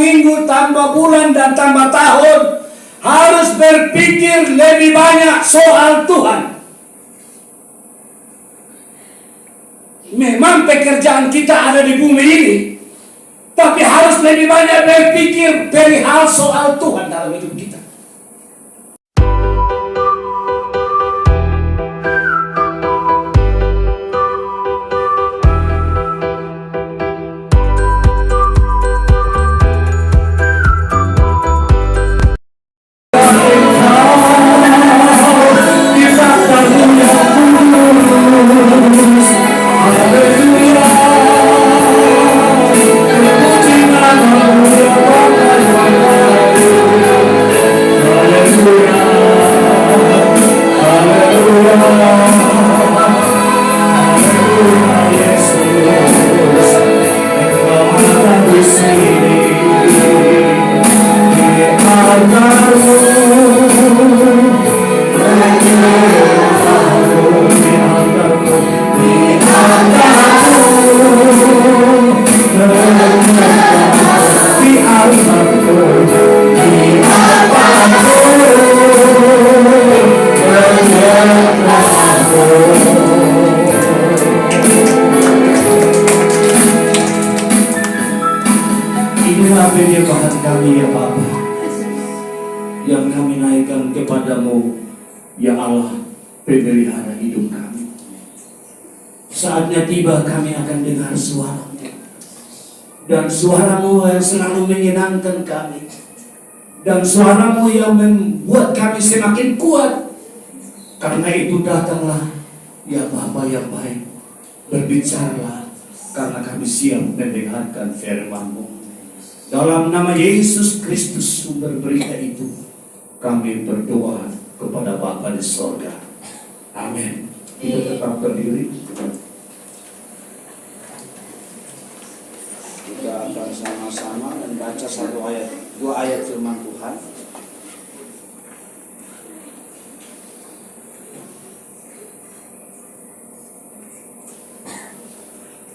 minggu, tambah bulan, dan tambah tahun, harus berpikir lebih banyak soal Tuhan. Memang pekerjaan kita ada di bumi ini, tapi harus lebih banyak berpikir perihal soal Tuhan dalam hidup kita. Saatnya tiba kami akan dengar suara-Mu, dan suara-Mu yang selalu menyenangkan kami, dan suara-Mu yang membuat kami semakin kuat. Karena itu datanglah ya Bapa yang baik, berbicaralah, karena kami siap mendengarkan firman-Mu. Dalam nama Yesus Kristus sumber berita itu, kami berdoa kepada Bapa di sorga. Amin. Kita tetap berdiri. Kita akan sama-sama membaca dua ayat firman Tuhan.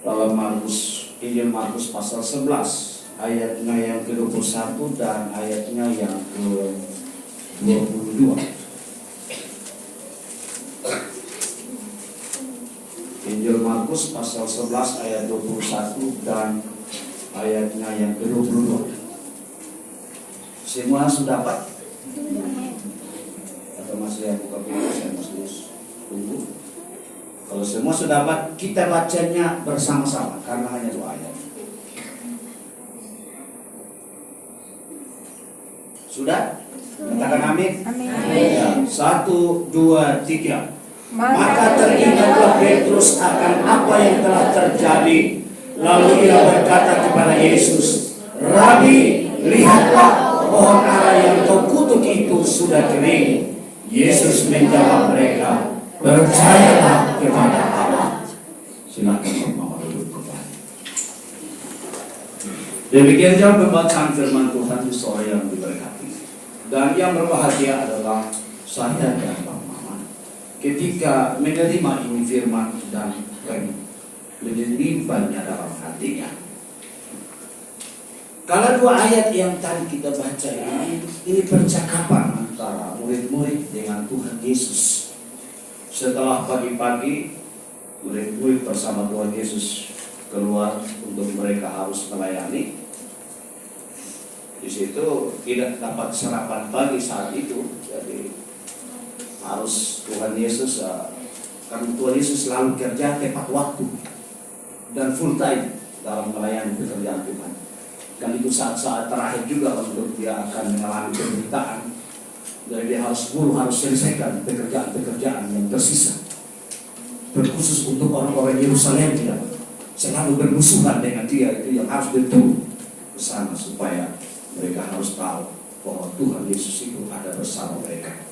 Dalam Injil Markus pasal 11, ayatnya yang ke-21 dan ayatnya yang ke-22. Injil Markus pasal 11 ayat 21 dan ayatnya yang ke-22. Semua sudah dapat? Atau masih yang buka buku? Saya masih tunggu. Kalau semua sudah dapat, kita bacanya bersama-sama karena hanya 2 ayat. Sudah? Katakan amin. Amin. Ya, 1, 2, 3. Maka teringatlah Petrus akan apa yang telah terjadi. Lalu ia berkata kepada Yesus, Rabi, lihatlah pohon ara yang kau kutuk itu sudah kering. Yesus menjawab mereka, percayalah kepada Allah. Silakan Mama duduk kembali. Demikian jauh pembacaan firman Tuhan di sore yang diberkati. Dan yang berbahagia adalah saya dan Mama ketika menerima ini firman dan menerimanya dalam hatinya. Kalau 2 ayat yang tadi kita baca ini percakapan antara murid-murid dengan Tuhan Yesus. Setelah pagi-pagi murid-murid bersama Tuhan Yesus keluar untuk mereka harus melayani. Di situ tidak dapat sarapan pagi saat itu, jadi harus Tuhan Yesus, karena Tuhan Yesus selalu kerja tepat waktu dan full time dalam melayani pekerjaan Tuhan. Dan itu saat-saat terakhir juga untuk dia akan mengalami penderitaan. Jadi dia harus selesaikan pekerjaan-pekerjaan yang tersisa. Terkhusus untuk orang-orang Yerusalem yang selalu bermusuhan dengan dia, itu yang harus betul ke sana supaya mereka harus tahu bahwa Tuhan Yesus itu ada bersama mereka.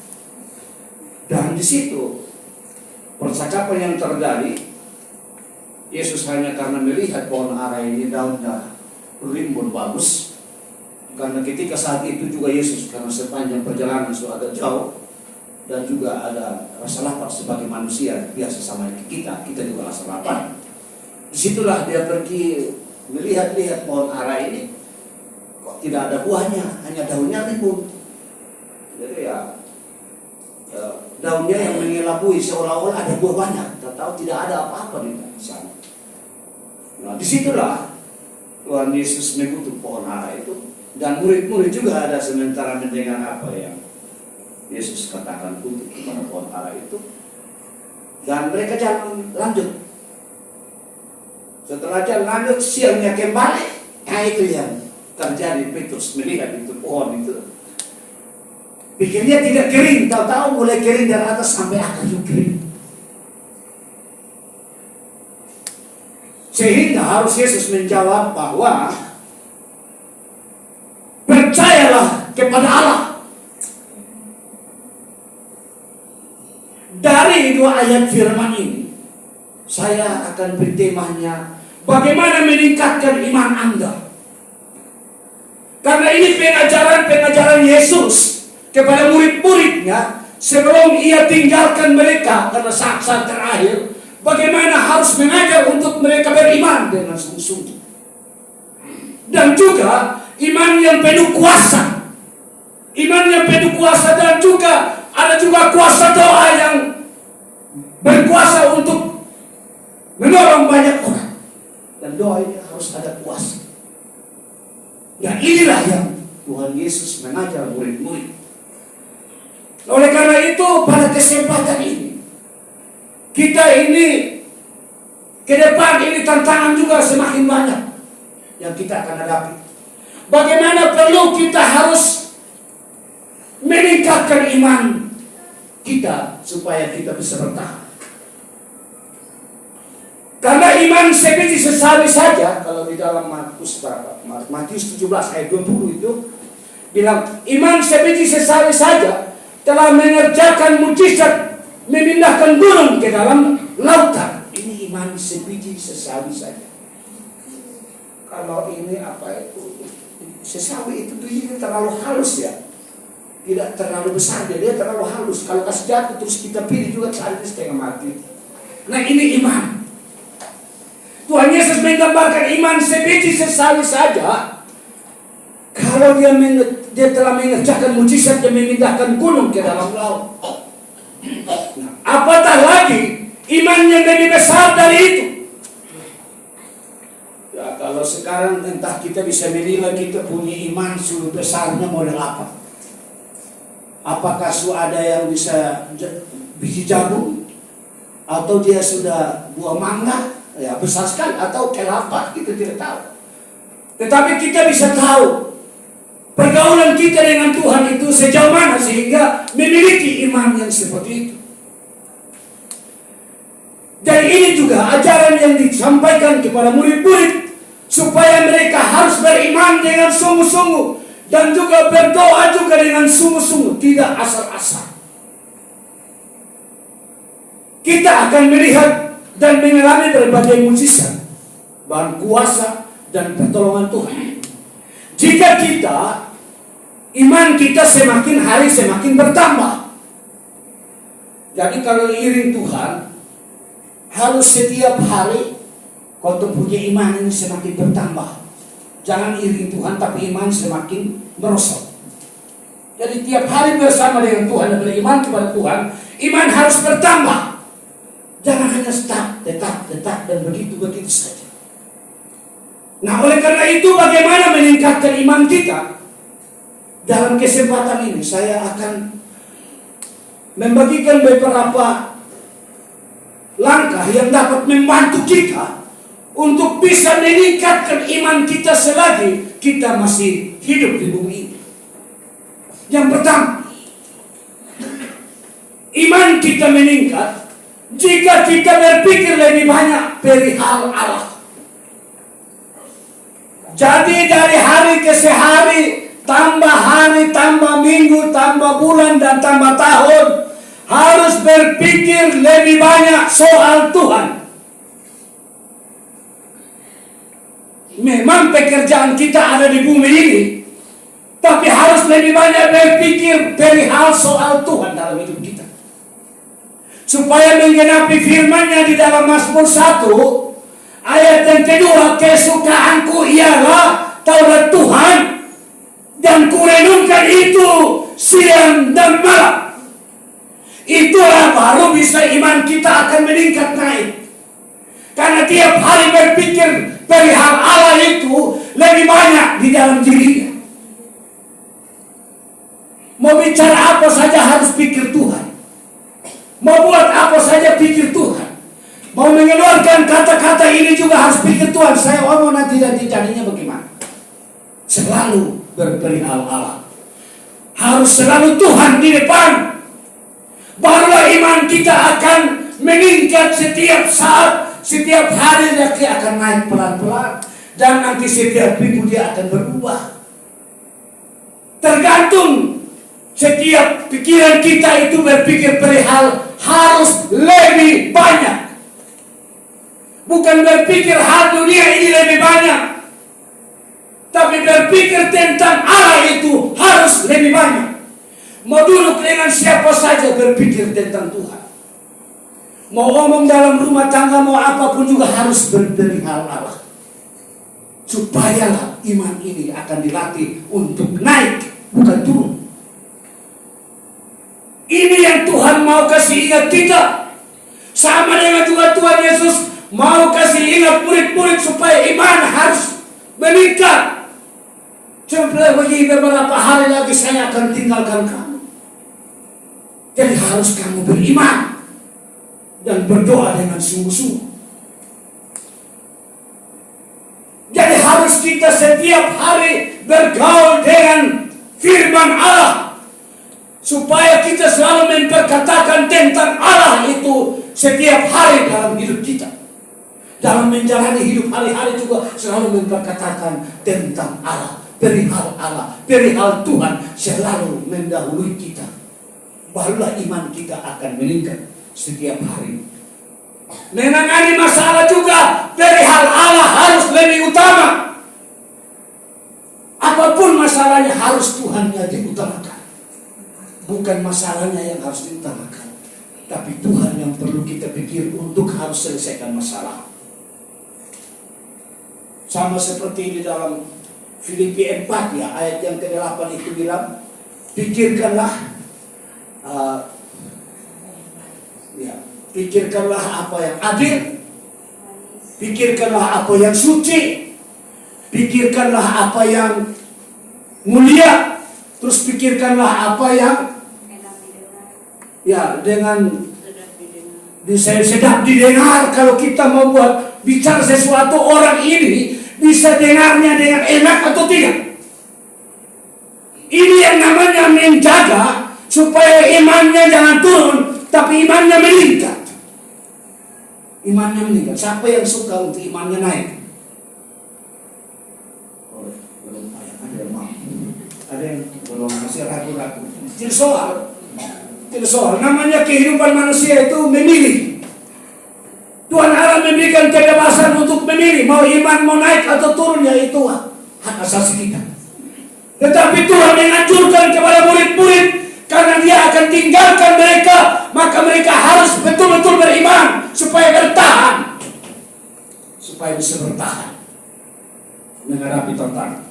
Dan di situ percakapan yang terjadi, Yesus hanya karena melihat pohon ara ini daunnya rimbun bagus. Karena ketika saat itu juga Yesus, karena sepanjang perjalanan sudah agak jauh dan juga ada rasa lapar sebagai manusia biasa sama kita juga rasa lapar. Disitulah dia pergi melihat-lihat pohon ara ini. Kok tidak ada buahnya, hanya daunnya rimbun. Jadi daunnya yang mengelabui seolah-olah ada buah banyak, tahu tidak ada apa-apa di sana. Nah, disitulah Tuhan Yesus mengutuk pohon ara itu, dan murid-murid juga ada sementara mendengar apa yang Yesus katakan kutuk kepada pohon ara itu, dan mereka jalan lanjut. Setelah jalan lanjut, siangnya kembali. Nah, itu yang terjadi. Petrus melihat itu pohon itu, pikirnya tidak kering, tahu-tahu mulai kering dari atas sampai akar juga kering. Sehingga harus Yesus menjawab bahwa percayalah kepada Allah. Dari dua ayat firman ini, saya akan beri temanya bagaimana meningkatkan iman Anda. Karena ini pengajaran Yesus kepada murid-muridnya sebelum ia tinggalkan mereka karena saat-saat terakhir, bagaimana harus mengajar untuk mereka beriman dengan sungguh-sungguh. Dan juga iman yang penuh kuasa. Iman yang penuh kuasa, dan juga ada juga kuasa doa yang berkuasa untuk menolong banyak orang. Dan doa ini harus ada kuasa. Dan inilah yang Tuhan Yesus mengajar murid-murid. Oleh karena itu, pada kesempatan ini, kita ini ke depan ini tantangan juga semakin banyak yang kita akan hadapi. Bagaimana perlu kita harus meningkatkan iman kita supaya kita bisa bertahan. Karena iman sebiji sesawi saja, kalau di dalam Matius 17 ayat 20 itu bilang, iman sebiji sesawi saja telah mengerjakan mujizat memindahkan gunung ke dalam lautan. Ini iman sebiji sesawi saja. Kalau ini apa itu? Sesawi itu bijinya terlalu halus ya. Tidak terlalu besar, dia terlalu halus. Kalau kasih jatuh terus kita pilih juga cari setengah mati. Nah, ini iman. Tuhan Yesus menggambarkan iman sebiji sesawi saja. Kalau dia telah mengerjakan mujizat yang memindahkan gunung ke dalam laut. Nah, apatah lagi iman yang lebih besar dari itu. Ya, kalau sekarang entah kita bisa menilai kita punya iman sudah besarnya model apa. Apakah ada yang bisa biji jagung, atau dia sudah buah mangga, ya besar sekali, atau kelapa, kita tidak tahu. Tetapi kita bisa tahu pergaulan kita dengan Tuhan itu sejauh mana sehingga memiliki iman yang seperti itu. Dan ini juga ajaran yang disampaikan kepada murid-murid supaya mereka harus beriman dengan sungguh-sungguh dan juga berdoa juga dengan sungguh-sungguh, tidak asal-asal. Kita akan melihat dan mengalami berbagai mujizat, bahan kuasa dan pertolongan Tuhan. Jika iman kita semakin hari semakin bertambah. Jadi kalau iring Tuhan, harus setiap hari kau punya iman ini semakin bertambah. Jangan iring Tuhan tapi iman semakin merosot. Jadi tiap hari bersama dengan Tuhan dan beriman kepada Tuhan, iman harus bertambah. Jangan hanya tetap dan begitu saja. Nah, oleh karena itu bagaimana meningkatkan iman kita? Dalam kesempatan ini saya akan membagikan beberapa langkah yang dapat membantu kita untuk bisa meningkatkan iman kita selagi kita masih hidup di bumi ini. Yang pertama, iman kita meningkat jika kita berpikir lebih banyak perihal Allah. Jadi dari hari ke hari, tambah hari, tambah minggu, tambah bulan, dan tambah tahun, harus berpikir lebih banyak soal Tuhan. Memang pekerjaan kita ada di bumi ini, tapi harus lebih banyak berpikir perihal soal Tuhan dalam hidup kita. Supaya menggenapi firman-Nya di dalam Mazmur 1 ayat yang kedua, kesukaanku ialah Taurat Tuhan, siang dan malam. Itulah baru bisa iman kita akan meningkat naik. Karena tiap hari berpikir perihal Allah itu lebih banyak di dalam dirinya. Mau bicara apa saja harus pikir Tuhan. Mau buat apa saja pikir Tuhan. Mau mengeluarkan kata-kata ini juga harus pikir Tuhan. Saya omong nanti jadinya bagaimana. Selalu berperihal Allah. Harus selalu Tuhan di depan. Barulah iman kita akan meningkat setiap saat. Setiap hari dia akan naik pelan-pelan. Dan nanti setiap minggu dia akan berubah. Tergantung. Setiap pikiran kita itu berpikir perihal harus lebih banyak. Bukan berpikir hal dunia ini lebih banyak. Tapi berpikir tentang Allah itu harus lebih banyak. Mau duduk dengan siapa saja berpikir tentang Tuhan. Mau ngomong dalam rumah tangga, mau apapun juga harus berperihal Allah. Supayalah iman ini akan dilatih untuk naik, bukan turun. Ini yang Tuhan mau kasih ingat kita. Sama dengan juga Tuhan Yesus mau kasih ingat murid-murid supaya iman harus meningkat. Sampai bagi beberapa hari lagi saya akan tinggalkan kamu. Jadi harus kamu beriman dan berdoa dengan sungguh-sungguh. Jadi harus kita setiap hari bergaul dengan firman Allah. Supaya kita selalu memperkatakan tentang Allah itu setiap hari dalam hidup kita. Dalam menjalani hidup hari-hari juga selalu memperkatakan tentang Allah. Perihal Allah, perihal Tuhan selalu mendahului kita. Barulah iman kita akan meningkat setiap hari. Menangani masalah juga perihal Allah harus lebih utama. Apapun masalahnya harus Tuhan yang diutamakan. Bukan masalahnya yang harus diutamakan, tapi Tuhan yang perlu kita pikir untuk harus selesaikan masalah. Sama seperti di dalam Filipi 4 ya, ayat yang ke-8 itu bilang, pikirkanlah pikirkanlah apa yang adil, pikirkanlah apa yang suci, pikirkanlah apa yang mulia, terus pikirkanlah apa yang dengan sedap didengar. Kalau kita mau buat bicara sesuatu, orang ini bisa dengarnya dengan enak atau tidak. Ini yang namanya menjaga supaya imannya jangan turun, tapi imannya meningkat. Imannya meningkat. Siapa yang suka untuk imannya naik? Ada yang belum masih ragu-ragu. Tidak soal. Namanya kehidupan manusia itu memilih. Tuhan Allah memberikan kebebasan untuk memilih. Mau iman mau naik atau turun, ya itu hak asasi kita. Tetapi Tuhan menganjurkan kepada murid-murid, karena dia akan tinggalkan mereka, maka mereka harus betul-betul beriman supaya bertahan. Supaya bisa bertahan menghadapi tantangan.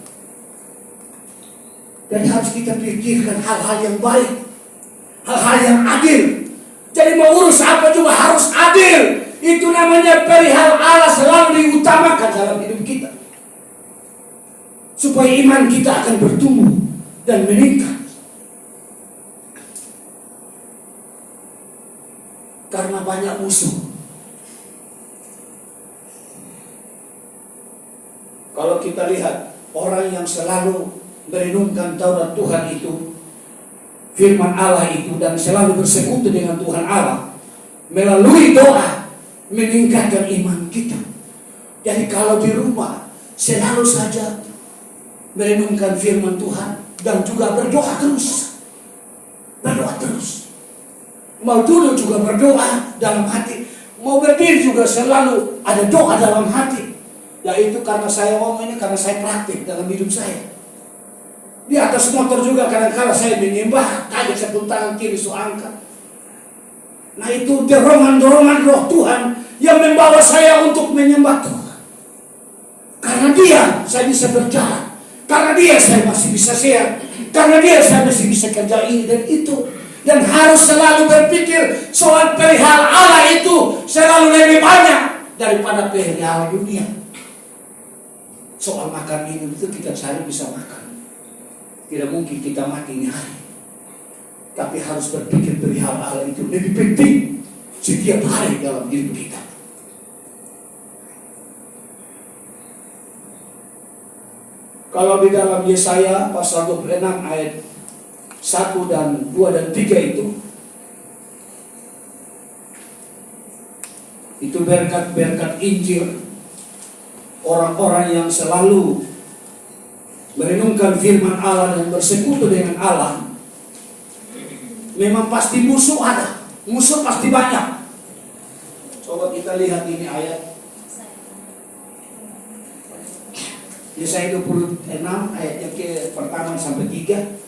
Dan harus kita pikirkan hal-hal yang baik, hal-hal yang adil. Jadi mau urus apa juga harus adil. Itu namanya perihal Allah selalu diutamakan dalam hidup kita. Supaya iman kita akan bertumbuh dan meningkat. Karena banyak musuh. Kalau kita lihat orang yang selalu merenungkan Taurat Tuhan itu, firman Allah itu, dan selalu bersekutu dengan Tuhan Allah, melalui doa meningkatkan iman kita. Jadi kalau di rumah selalu saja merenungkan firman Tuhan dan juga berdoa terus. Berdoa terus. Mau duduk juga berdoa dalam hati. Mau berdiri juga selalu ada doa dalam hati. Yaitu karena saya ngomong ini, karena saya praktik dalam hidup saya. Di atas motor juga kadang-kadang saya menyembah, kaget saya pun tangan kiri angkat. Nah itu dorongan-dorongan roh Tuhan yang membawa saya untuk menyembah Tuhan. Karena dia saya bisa berjalan. Karena dia saya masih bisa sehat. Karena dia saya mesti bisa kerja ini dan itu. Dan harus selalu berpikir soal perihal Allah itu selalu lebih banyak daripada perihal dunia. Soal makan ini itu kita cari bisa makan. Tidak mungkin kita mati ini hari. Tapi harus berpikir perihal Allah itu lebih penting setiap hari dalam hidup kita. Kalau di dalam Yesaya pasal 26 ayat 1 dan 2 dan 3 itu berkat-berkat Injil, orang-orang yang selalu merenungkan firman Allah dan bersekutu dengan Allah. Memang pasti musuh ada, musuh pasti banyak. Coba kita lihat ini ayat Yesaya 26 ayatnya ke pertama sampai 3.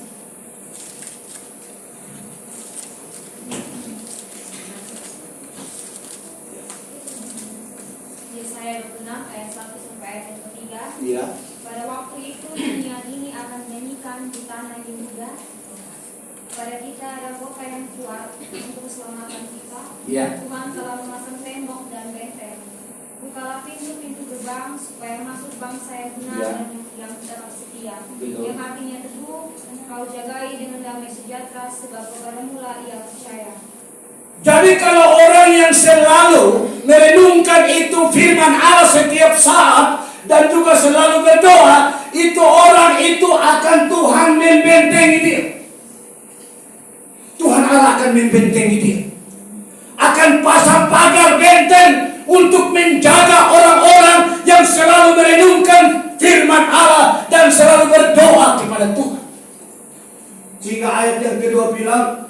Yesaya 26 ayat 1 sampai ayat yang ketiga. Iya. Pada waktu itu dunia ini akan menyanyikan di tanah Yehuda. Pada kita ada kota yang kuat untuk keselamatan kita. Iya. Tuhan telah memasang tembok dan benteng. Bukalah pintu-pintu gerbang supaya masuk bangsa yang benar dan yang tetap setia. Yang hatinya teguh, kau jagai dengan damai sejahtera sebab kepada mula ia percaya. Jadi kalau orang yang selalu merenungkan itu firman Allah setiap saat dan juga selalu berdoa, itu orang itu akan Tuhan membentengi dia. Tuhan Allah akan membentengi dia. Akan pasang pagar benteng untuk menjaga orang-orang yang selalu merenungkan firman Allah dan selalu berdoa kepada Tuhan. Sehingga ayat yang kedua bilang,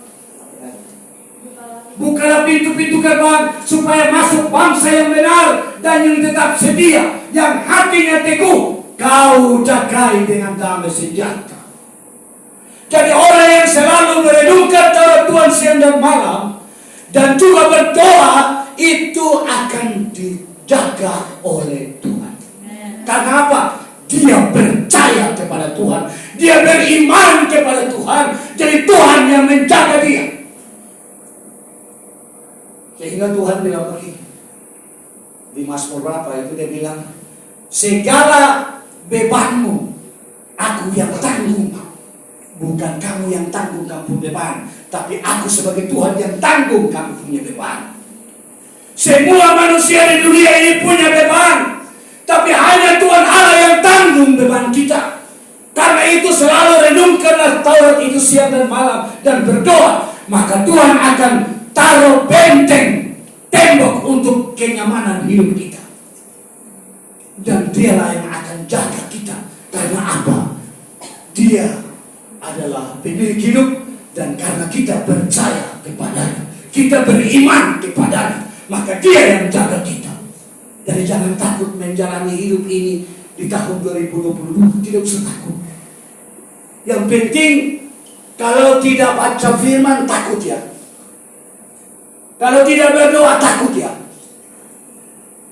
bukalah pintu-pintu gerbang supaya masuk bangsa yang benar dan yang tetap setia, yang hatinya teguh, kau jagai dengan damai sejahtera. Jadi orang yang selalu merenungkan terhadap Tuhan siang dan malam dan juga berdoa, itu akan dijaga oleh Tuhan. Karena apa? Dia percaya kepada Tuhan, dia beriman kepada Tuhan, jadi Tuhan yang menjaga dia. Sehingga Tuhan bilang begini, di Mazmur berapa itu dia bilang, segala bebanmu aku yang tanggung, bukan kamu yang tanggung kamu beban, tapi aku sebagai Tuhan yang tanggung kamu punya beban. Semua manusia di dunia ini punya beban, tapi hanya Tuhan Allah yang tanggung beban kita. Karena itu selalu renungkanlah Taurat itu siang dan malam dan berdoa, maka Tuhan akan taruh benteng, tembok untuk kenyamanan hidup kita. Dan dialah yang akan jaga kita. Karena apa? Dia adalah pemilik hidup. Dan karena kita percaya kepadanya, kita beriman kepadanya, maka dia yang jaga kita. Jadi jangan takut menjalani hidup ini di tahun 2022. Tidak usah takut. Yang penting, kalau tidak baca firman, takut ya. Kalau tidak berdoa, takut ya.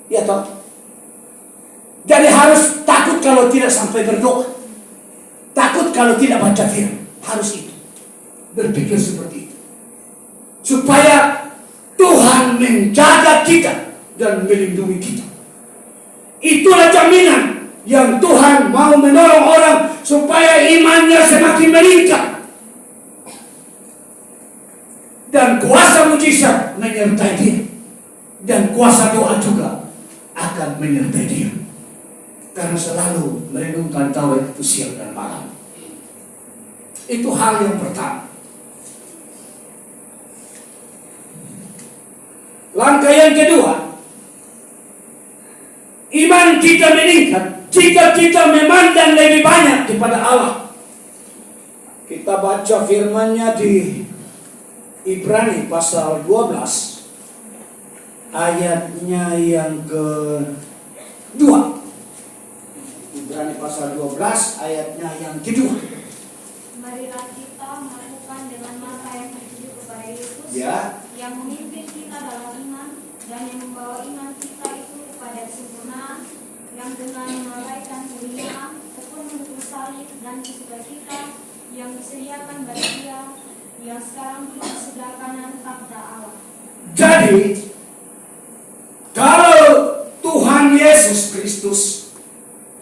Ya toh. Jadi harus takut kalau tidak sampai berdoa. Takut kalau tidak baca firman. Harus itu. Berpikir seperti itu. Supaya Tuhan menjaga kita dan melindungi kita. Itulah jaminan yang Tuhan mau menolong orang supaya imannya semakin meningkat. Dan kuasa mujizat menyertai dia. Dan kuasa doa juga akan menyertai dia. Karena selalu merenungkan Taurat itu siang dan malam. Itu hal yang pertama. Langkah yang kedua, iman kita meningkat jika kita memandang lebih banyak kepada Allah. Kita baca firman-Nya di Ibrani pasal 12 ayatnya yang ke-2. Ibrani pasal 12 ayatnya yang kedua. Marilah kita melakukan dengan mata yang tertuju kepada Yesus, Ya. yang memimpin kita dalam iman dan yang membawa iman kita itu kepada kesempurnaan, yang dengan mengabaikan kehinaan tekun menukul salib dan kesuka kita yang disediakan bagi Dia yang sekarang duduk di sebelah kanan takhta Allah. Jadi, kalau Tuhan Yesus Kristus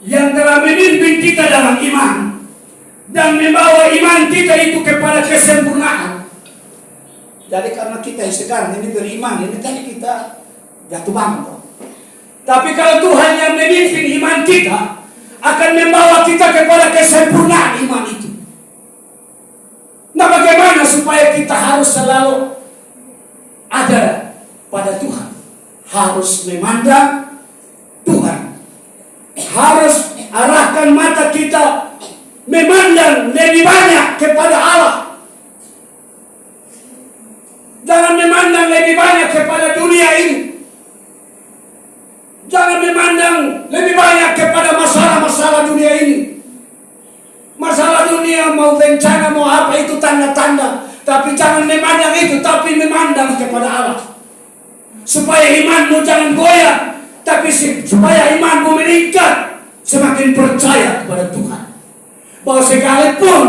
yang telah memimpin kita dalam iman dan membawa iman kita itu kepada kesempurnaan. Jadi karena kita sekarang ini beriman, ini tadi kita jatuh bangun. Tapi kalau Tuhan yang memimpin iman kita akan membawa kita kepada kesempurnaan iman itu. Nah, bagaimana supaya kita harus selalu ada pada Tuhan? Harus memandang Tuhan. Harus arahkan mata kita memandang lebih banyak kepada Allah. Jangan memandang lebih banyak kepada dunia ini. Jangan memandang lebih banyak kepada masalah-masalah dunia ini. Masalah dunia mau bencana mau apa itu tanda-tanda. Tapi jangan memandang itu, tapi memandang kepada Allah. Supaya imanmu jangan goyah, tapi supaya imanmu meningkat. Semakin percaya kepada Tuhan. Bahwa sekalipun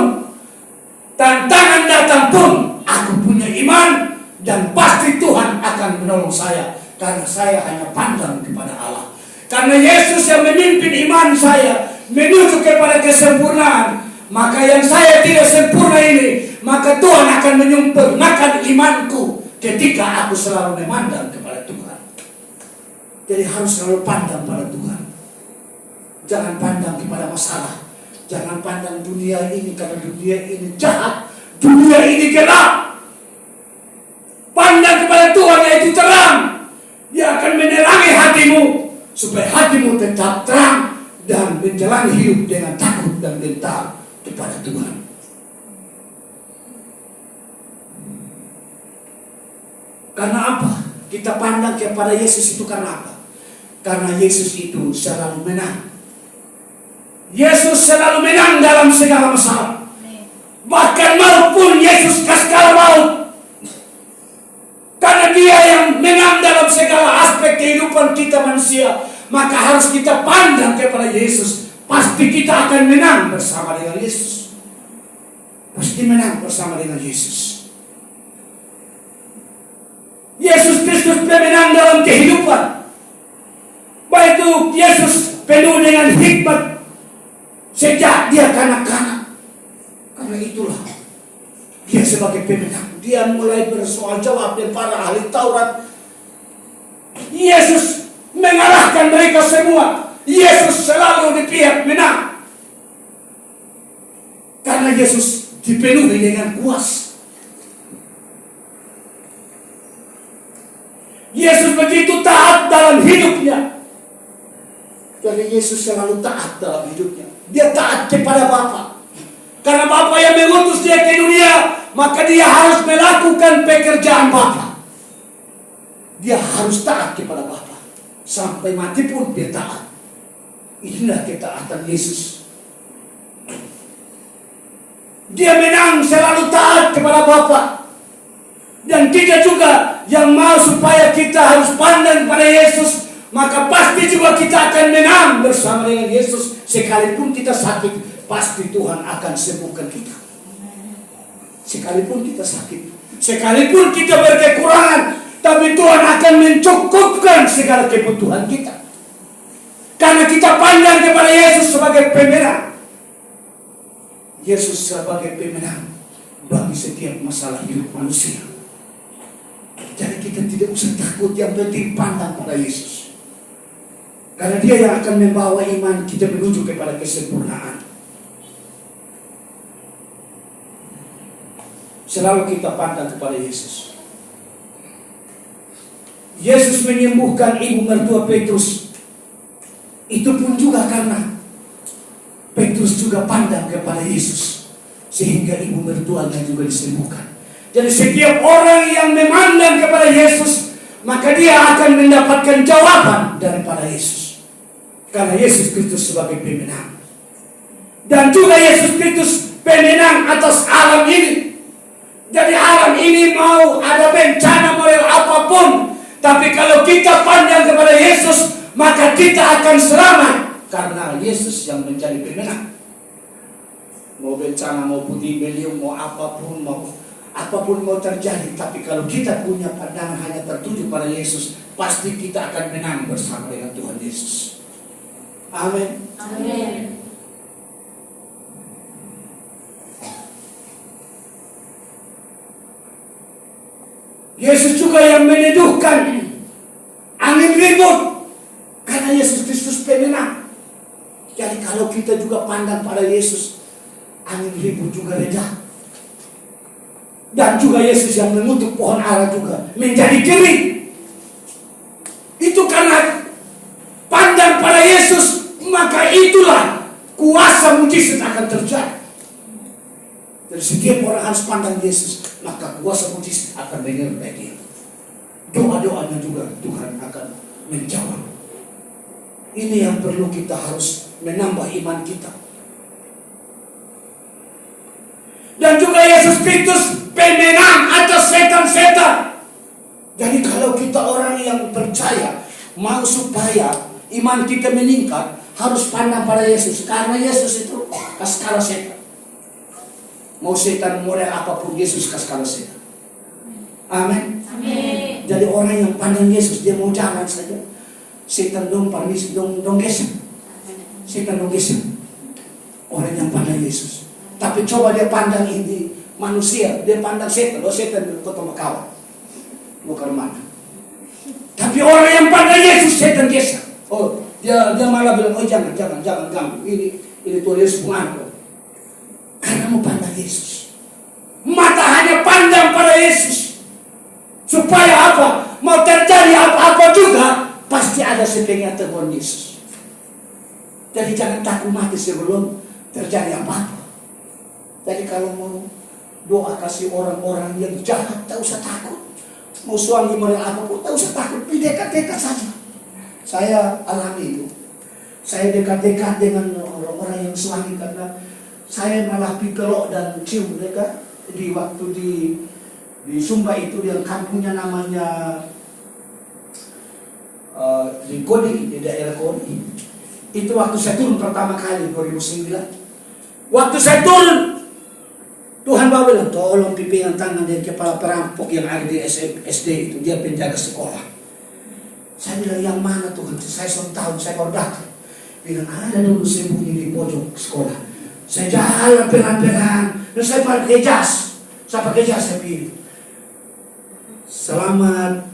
tantangan datang pun, aku punya iman dan pasti Tuhan akan menolong saya. Karena saya hanya pandang kepada Allah. Karena Yesus yang memimpin iman saya menuju kepada kesempurnaan. Maka yang saya tidak sempurna ini, maka Tuhan akan menyempurnakan imanku ketika aku selalu memandang kepada Tuhan. Jadi harus selalu pandang pada Tuhan. Jangan pandang kepada masalah. Jangan pandang dunia ini, karena dunia ini jahat. Dunia ini gelap. Pandang kepada Tuhan, yaitu terang. Dia akan menerangi hatimu supaya hatimu tetap terang dan menjalani hidup dengan takut dan gentar kepada Tuhan. Karena apa? Kita pandang kepada Yesus itu karena apa? Karena Yesus itu selalu menang. Yesus selalu menang dalam segala masalah. Bahkan maut pun Yesus kaskala maut. Karena Dia yang menang dalam segala aspek kehidupan kita manusia, maka harus kita pandang kepada Yesus. Pasti kita akan menang bersama dengan Yesus. Pasti menang bersama dengan Yesus. Yesus Kristus pemenang dalam kehidupan. Baik itu Yesus penuh dengan hikmat sejak Dia kanak-kanak. Karena itulah Dia sebagai pemenang. Dia mulai bersoal jawab dengan para ahli Taurat. Yesus mengalahkan mereka semua. Yesus selalu di pihak menang. Karena Yesus dipenuhi dengan kuasa. Yesus begitu taat dalam hidupnya. Jadi Yesus selalu taat dalam hidupnya. Dia taat kepada Bapa. Karena Bapa yang mengutus Dia ke dunia, maka Dia harus melakukan pekerjaan Bapa. Dia harus taat kepada Bapa. Sampai mati pun Dia taat. Inilah ketaatan Yesus. Dia menang selalu taat kepada Bapa. Dan kita juga yang mau supaya kita harus pandang pada Yesus, maka pasti juga kita akan menang bersama dengan Yesus. Sekalipun kita sakit, pasti Tuhan akan sembuhkan kita. Sekalipun kita sakit, sekalipun kita berkekurangan, tapi Tuhan akan mencukupkan segala kebutuhan kita. Karena kita pandang kepada Yesus sebagai pemenang. Yesus sebagai pemenang bagi setiap masalah hidup manusia. Jadi kita tidak usah takut, yang penting pandang pada Yesus. Karena Dia yang akan membawa iman kita menuju kepada kesempurnaan. Selalu kita pandang kepada Yesus. Yesus menyembuhkan ibu mertua Petrus. Itu pun juga karena Petrus juga pandang kepada Yesus, sehingga ibu mertuanya juga disembuhkan. Jadi setiap orang yang memandang kepada Yesus, maka dia akan mendapatkan jawaban daripada Yesus. Karena Yesus Kristus sebagai pemenang. Dan juga Yesus Kristus pemenang atas alam ini. Jadi alam ini mau ada bencana model apapun, tapi kalau kita pandang kepada Yesus, maka kita akan selamat. Karena Yesus yang menjadi pemenang. Mau mau bencana, mau puting beliung, mau apapun mau terjadi. Tapi kalau kita punya pandangan hanya tertuju pada Yesus, pasti kita akan menang bersama dengan Tuhan Yesus. Amin. Amin. Yesus juga yang meneduhkan angin ribut, karena Yesus Kristus pemenang. Jadi kalau kita juga pandang pada Yesus, angin ribut juga reda. Dan juga Yesus yang mengutuk pohon ara juga menjadi kering. Itu karena pandang pada Yesus, maka itulah kuasa mujizat akan terjadi. Dari setiap orang harus pandang Yesus, maka kuasa mujizat akan menyertai dia. Doa-doanya juga Tuhan akan menjawab. Ini yang perlu kita harus menambah iman kita. Dan juga Yesus Kristus pemenang atas setan-setan. Jadi kalau kita orang yang percaya, mau supaya iman kita meningkat, harus pandang pada Yesus. Karena Yesus itu kasih kalah setan. Mau setan model apapun, Yesus kasih kalah setan. Amin. Amin. Jadi orang yang pandang Yesus, dia mau jalan saja, setan dong permisi, dong geser. Setan dong geser. Orang yang pandang Yesus. Tapi coba dia pandang ini manusia, dia pandang setan. Oh, setan kota Makawa, bukan mana. Tapi orang yang pandang Yesus, setan geser. Oh, dia malah bilang, oh jangan ganggu. Ini Tuhan Yesus pengaruh. Karena mau pandang Yesus. Mata hanya pandang pada Yesus. Supaya apa? Mau terjadi apa-apa juga, pasti ada setengah Tuhan Yesus. Jadi jangan takut mati sebelum terjadi apa-apa. Jadi kalau mau doa kasih orang-orang yang jahat, tak usah takut. Mau suami model apapun, tak usah takut. Dekat-dekat saja. Saya alami itu. Saya dekat-dekat dengan orang-orang yang suami, karena saya malah pikelok dan cium mereka. Di waktu di Sumba itu, yang kampungnya namanya di Kodi, di daerah Kodi. Itu waktu saya turun pertama kali 2009. Waktu saya turun, Tuhan bawa bilang, tolong pimpinan tangan dari kepala perampok yang ada di SD itu, dia penjaga sekolah. Saya bilang, yang mana Tuhan? Saya sudah tahu, saya baru datang. Bilang, ada dulu sembunyi di pojok sekolah. Saya jalan pelan-pelan, dan saya pakai jas. Saya pilih. Selamat.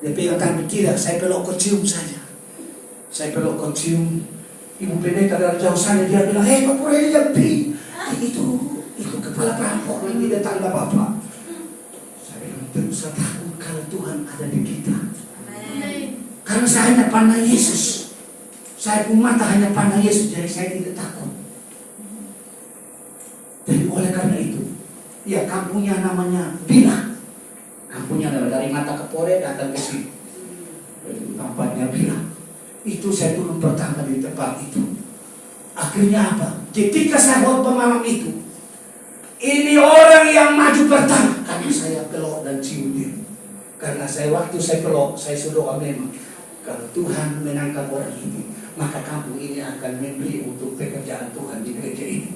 Dia pegang tangan, tidak, saya pelok ke cium saja. Saya pelok ke cium. Ibu pendeta dari jauh sana, dia bilang, hei Pak Pura, ini jampi. Itu kepala perampok yang tidak tanda Bapak. Saya bilang, tidak usah takut kalau Tuhan ada di kita. Amin. Karena saya hanya pandang Yesus. Saya pun mata hanya pandang Yesus, jadi saya tidak takut. Jadi oleh karena itu, ya kampungnya namanya Bila. Kampungnya dari Mata Kepore datang ke sini. Tempatnya Bila. Itu saya turun pertama di tempat itu. Akhirnya apa? Ketika saya khotbah malam itu, ini orang yang maju pertama, karena saya pelok dan cium dia. Karena waktu saya pelok, saya sudah memang, kalau Tuhan menangkan orang ini, maka kampung ini akan memberi untuk pekerjaan Tuhan di gereja ini.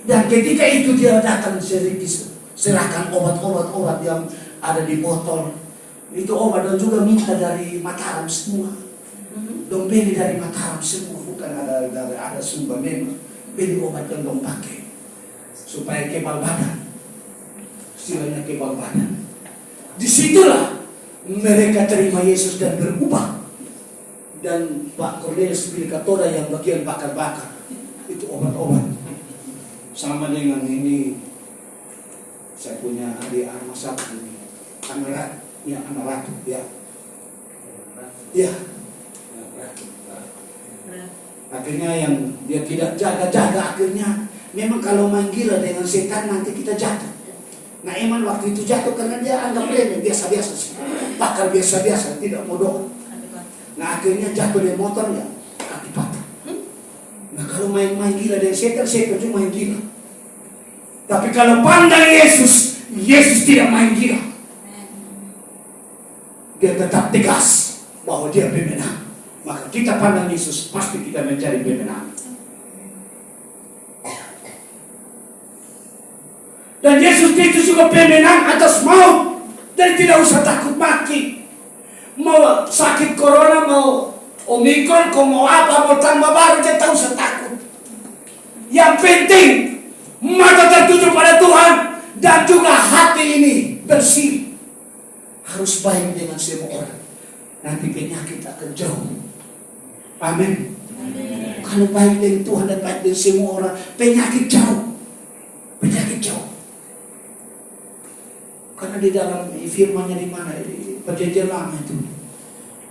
Dan ketika itu dia datang serahkan obat-obat yang ada di botol. Itu obat, dan juga minta dari Mataram semua. Dong beli dari Mataram semua, bukan ada Sumba memang. Beli obat yang dong pakai supaya kebal badan. Istilahnya kebal badan. Disitulah mereka terima Yesus dan berubah. Dan Pak Cornelius Pilkatoda yang bagian bakar-bakar, itu obat-obat. Sama dengan ini, saya punya adik anak satu ini, anak ratu, ya. Ya. Akhirnya yang dia tidak jaga-jaga, akhirnya memang kalau main gila dengan setan nanti kita jatuh. Nah Eman waktu itu jatuh karena dia anggap remeh, biasa-biasa sih. Bakal biasa-biasa, tidak mau doa. Nah akhirnya jatuh dari motornya, kaki patah. Nah kalau main gila dengan setan cuma main gila. Tapi kalau pandang Yesus, Yesus tidak main gila. Dia tetap tegas bahwa dia pemenang. Maka kita pandang Yesus, pasti kita mencari pemenang. Dan Yesus Kristus juga pemenang atas maut. Dan tidak usah takut mati. Mau sakit corona, mau Omikron, mau apa, mau tambah baru, dia tak usah takut. Yang penting mata tertuju pada Tuhan dan juga hati ini bersih. Harus baik dengan semua orang. Nanti penyakit akan jauh. Amin. Kalau baik dengan Tuhan dan baik dengan semua orang, penyakit jauh. Penyakit jauh. Karena di dalam firman-Nya di mana? Di Perjanjian Lama itu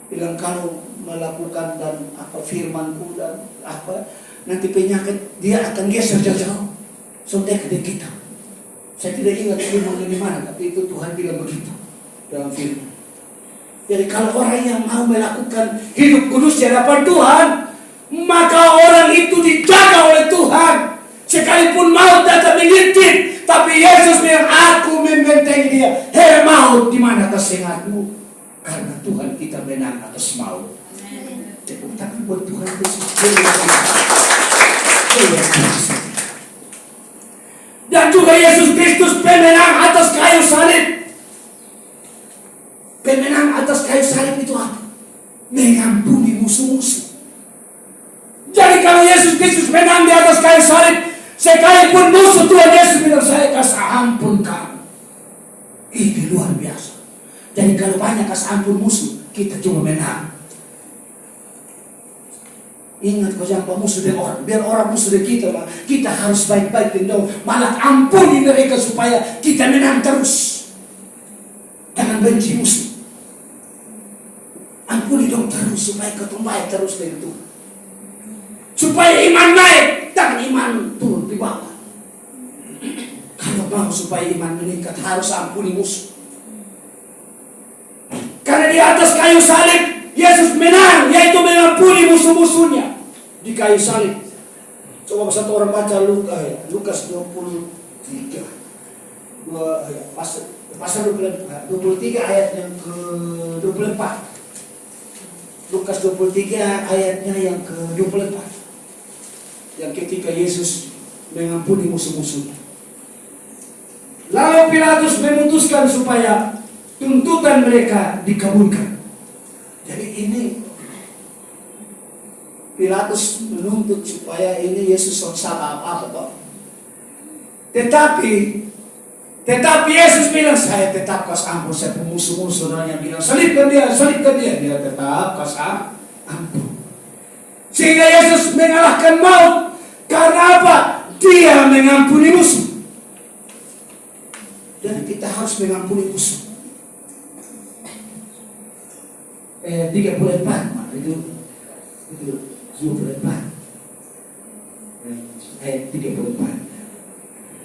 bilang kalau melakukan dan apa firman-Ku dan apa, nanti penyakit dia akan geser jauh-jauh sampai ke kita. Saya tidak ingat firman-Nya di mana, tapi itu Tuhan bilang begitu dalam firman. Jadi kalau orang yang mau melakukan hidup kudus di hadapan Tuhan, maka orang itu dijaga oleh Tuhan. Sekalipun maut datang mengintip, tapi Yesus bilang, aku membentengi dia. Hei maut, di mana kesengatmu? Karena Tuhan kita menang atas maut. Tepuk tangan buat Tuhan Yesus. Dan juga Yesus Kristus pemenang atas kayu salib. Pemenang atas kayu salib itu apa? Mengampuni musuh-musuh. Jadi kalau Yesus Kristus menang di atas kayu salib, sekalipun musuh Tuhan Yesus bilang, saya kasih ampun kamu. Ini luar biasa. Jadi kalau banyak kasih ampun musuh, kita cuma menang. Ingat kau jangan musuh dengan orang. Biar orang musuh dengan kita harus baik-baik dengan dia. Malah ampuni mereka supaya kita menang terus. Jangan benci musuh. Ampuni dong terus supaya kau baik terus dengan Tuhan. Supaya iman naik, jangan iman turun di bawah. Kalau mau supaya iman meningkat, harus ampuni musuh. Karena di atas kayu salib, Yesus menang, yaitu mengampuni musuh-musuhnya di kayu salib. Coba satu orang baca Lukas 23. Pasal 23 ayat yang ke-24. Lukas 23 ayatnya yang ke-24. Yang ketika Yesus mengampuni musuh-musuhnya. Lalu Pilatus memutuskan supaya tuntutan mereka dikabulkan. Jadi ini Pilatus menuntut supaya ini Yesus salah apa-apa. Tetapi Yesus bilang, saya tetap kasih ampun. Saya musuh-musuh yang bilang, salibkan dia. Dia tetap kasih ampun. Sehingga Yesus mengalahkan maut. Karena apa? Dia mengampuni musuh. Dan kita harus mengampuni musuh. 34. Itu 24. Ayat 34.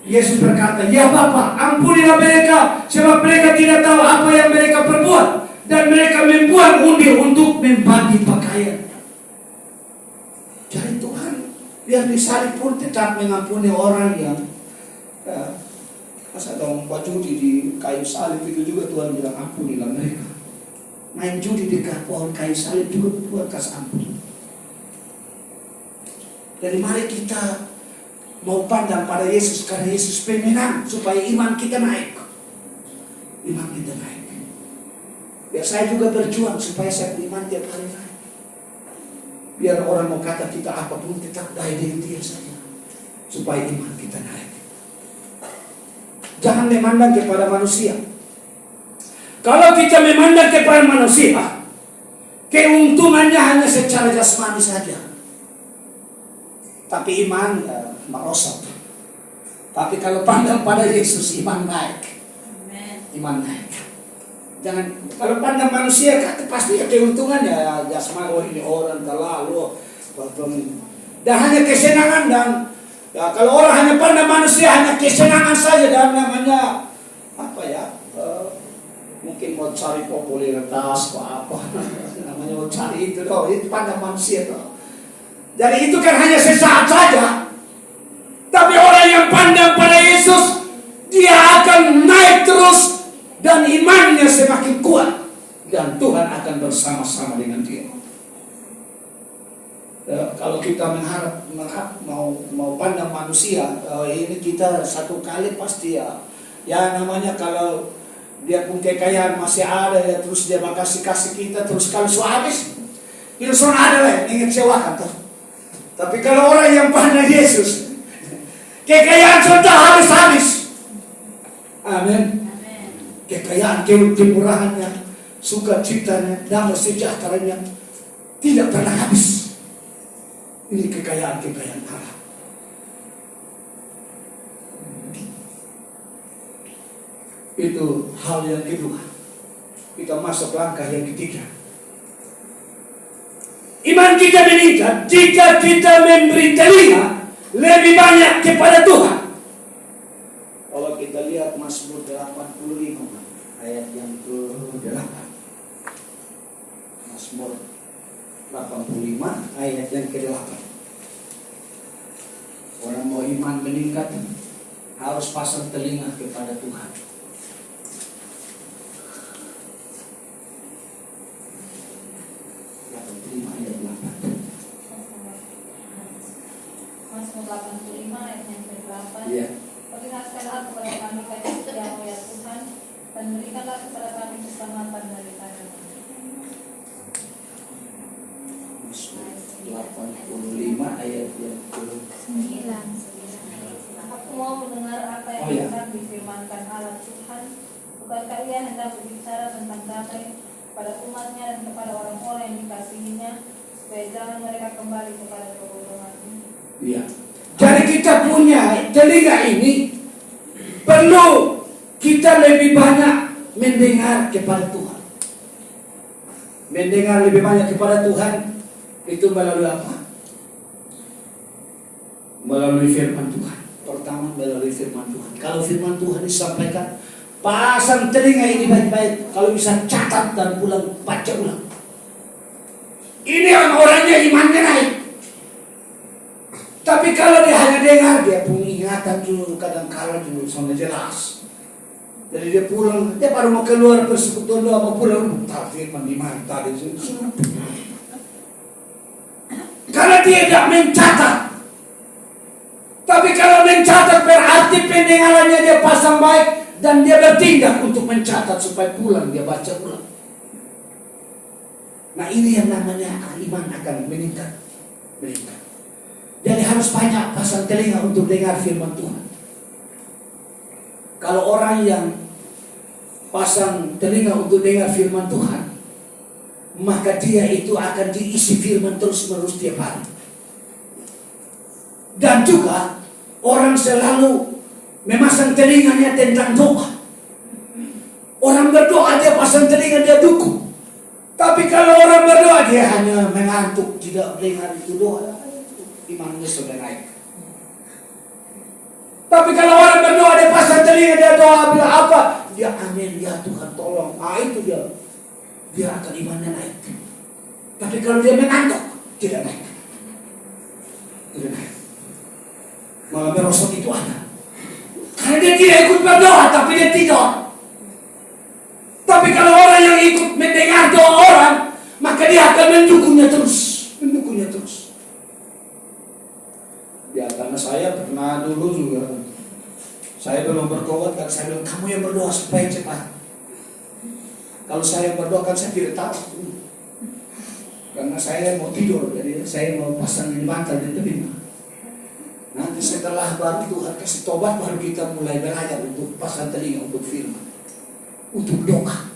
Yesus berkata, ya Bapa, ampunilah mereka, sebab mereka tidak tahu apa yang mereka perbuat. Dan mereka membuat undi untuk membagi pakaian. Jadi Tuhan, biar disalib pun tetap mengampuni orang yang masa dong buat judi di kayu salib itu juga Tuhan bilang ampunilah mereka. Main judi di pohon kayu salib juga Tuhan kasih ampun. Jadi mari kita mau pandang pada Yesus, karena Yesus pemenang supaya iman kita naik. Iman kita naik. Biar saya juga berjuang supaya saya beriman tiap hari naik. Biar orang mau kata kita apapun, tetap baik dengan dia saja. Supaya iman kita naik. Jangan memandang kepada manusia. Kalau kita memandang kepada manusia, keuntungannya hanya secara jasmani saja. Tapi iman merosot. Tapi kalau pandang pada Yesus, iman naik. Iman naik. Jangan, kalau pandang manusia, pasti keuntungannya jasmani, oh ini orang terlalu. Dan hanya kesenangan dan kalau orang hanya pandang manusia, hanya kesenangan saja dan namanya apa ya? Mungkin mau cari popularitas atau apa, namanya mau cari itu doh, itu pandang manusia doh. Jadi itu kan hanya sesaat saja. Tapi orang yang pandang pada Yesus, dia akan naik terus dan imannya semakin kuat dan Tuhan akan bersama-sama dengan dia. Kalau Kalau kita mengharap mau pandang manusia, ini kita satu kali pasti ya namanya kalau dia pun kekayaan masih ada ya, terus dia kasih kita terus kalau habis itu ada lah yang ngecewakan tuh. Tapi kalau orang yang pandang Yesus, kekayaan sudah habis. Amin. Kekayaan, kemurahannya, sukacitanya, damai sejahteranya tidak pernah habis. Ini kekayaan Allah. Itu hal yang kedua. Kita masuk langkah yang ketiga. Iman kita meningkat jika kita memberi telinga lebih banyak kepada Tuhan. Kalau kita lihat Mazmur 85 ayat yang ke-8. Mazmur 85 ayat yang ke-8. Orang mau iman meningkat harus pasang telinga kepada Tuhan. Ayat 8. Mazmur 85 ayat yang ke-8. Iya. Perlihatkanlah kepada kami kasih-Mu ya Tuhan, dan berikanlah kepada kami keselamatan dari tangan-Mu. 85 ayat yang ke-9. Aku mau mendengar apa yang akan difirmankan Allah Tuhan. Bukankah Ia hendak berbicara tentang damai kepada umatnya dan kepada orang-orang yang dikasihinya, supaya jangan mereka kembali kepada kebodohan. Iya. Jadi kita punya telinga ini perlu kita lebih banyak mendengar kepada Tuhan. Mendengar lebih banyak kepada Tuhan itu melalui apa? Melalui firman Tuhan. Pertama melalui firman Tuhan. Kalau firman Tuhan disampaikan, pasang telinga ini baik-baik. Kalau bisa catat dan pulang baca ulang. Ini orang-orangnya imannya naik. Tapi kalau dia hanya dengar, dia punya ingatan dulu, kadang-kala dulu sampai jelas. Jadi dia pulang, dia baru mau keluar persekutuan doa, mau pulang, firman di mana tadi. Karena dia tidak mencatat. Tapi kalau mencatat berarti pendengarannya dia pasang baik dan dia bertindak untuk mencatat supaya pulang dia baca ulang. Nah ini yang namanya iman akan meningkat. Jadi harus banyak pasang telinga untuk dengar firman Tuhan. Kalau orang yang pasang telinga untuk dengar firman Tuhan, maka dia itu akan diisi firman terus-menerus tiap hari. Dan juga orang selalu memasang telinganya tentang doa. Orang berdoa dia pasang telinga, dia dukung. Tapi kalau orang berdoa dia hanya mengantuk, tidak dengar itu doa, imannya sudah naik. Tapi kalau orang berdoa dia pasang telinga, dia doa bilang apa? Dia amin, ya Tuhan tolong. Itu dia akan imannya naik. Tapi kalau dia mengantuk, tidak naik. Tidak naik. Malah merosot itu ada. Karena dia tidak ikut berdoa, tapi dia tidur. Tapi kalau orang yang ikut mendengar doa orang, maka dia akan mendukungnya terus. Mendukungnya terus. Ya karena saya pernah dulu juga, saya belum bertobat kan, saya bilang kamu yang berdoa supaya cepat. Kalau saya berdoa kan saya tidak tahu. Karena saya mau tidur, jadi saya mau pasang bantal di telinga. Nanti setelah baru Tuhan kasih tobat, baru kita mulai belajar untuk pasang telinga untuk firman, untuk doa.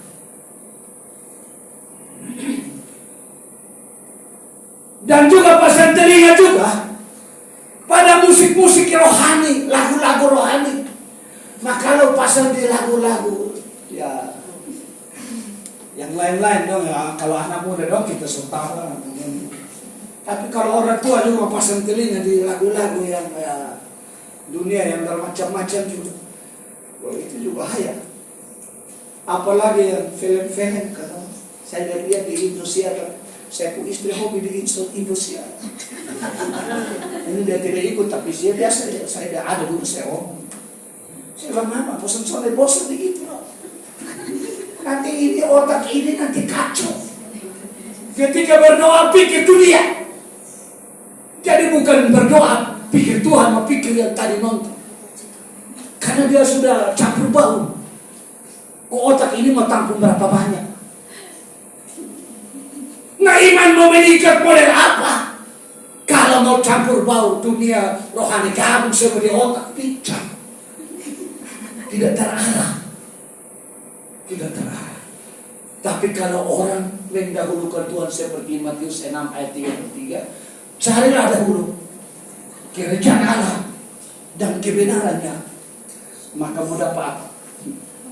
Dan juga pasang telinga juga pada musik-musik rohani, lagu-lagu rohani. Nah kalau pasang di lagu-lagu, ya yang lain-lain dong ya. Kalau anak muda dong kita setara. Tapi kalau orang tua juga pasang telinga di lagu-lagu yang dunia yang bermacam-macam juga. Wah itu juga bahaya. Apalagi yang film-film kan. Saya lihat di Indonesia kan. Saya pun istri hobi di Indonesia. Ini dia tidak ikut tapi dia biasa. Saya ada dulu saya omong. Saya bilang mama bosan-bosan bosan begitu. Nanti ini otak ini nanti kacau. Ketika berdoa pikir dunia. Jadi bukan berdoa, pikir Tuhan, mau pikir yang tadi nonton. Karena dia sudah campur bau. Otak ini mau tampung berapa banyak? Nah, iman mau meningkat model apa? Kalau mau campur bau dunia rohani gabung seperti otak, pincang. Tidak terarah. Tidak terarah. Tapi kalau orang mendahulukan Tuhan seperti Matius 6 ayat 33, carilah dahulu kerajaan Allah dan kebenarannya, maka mau dapat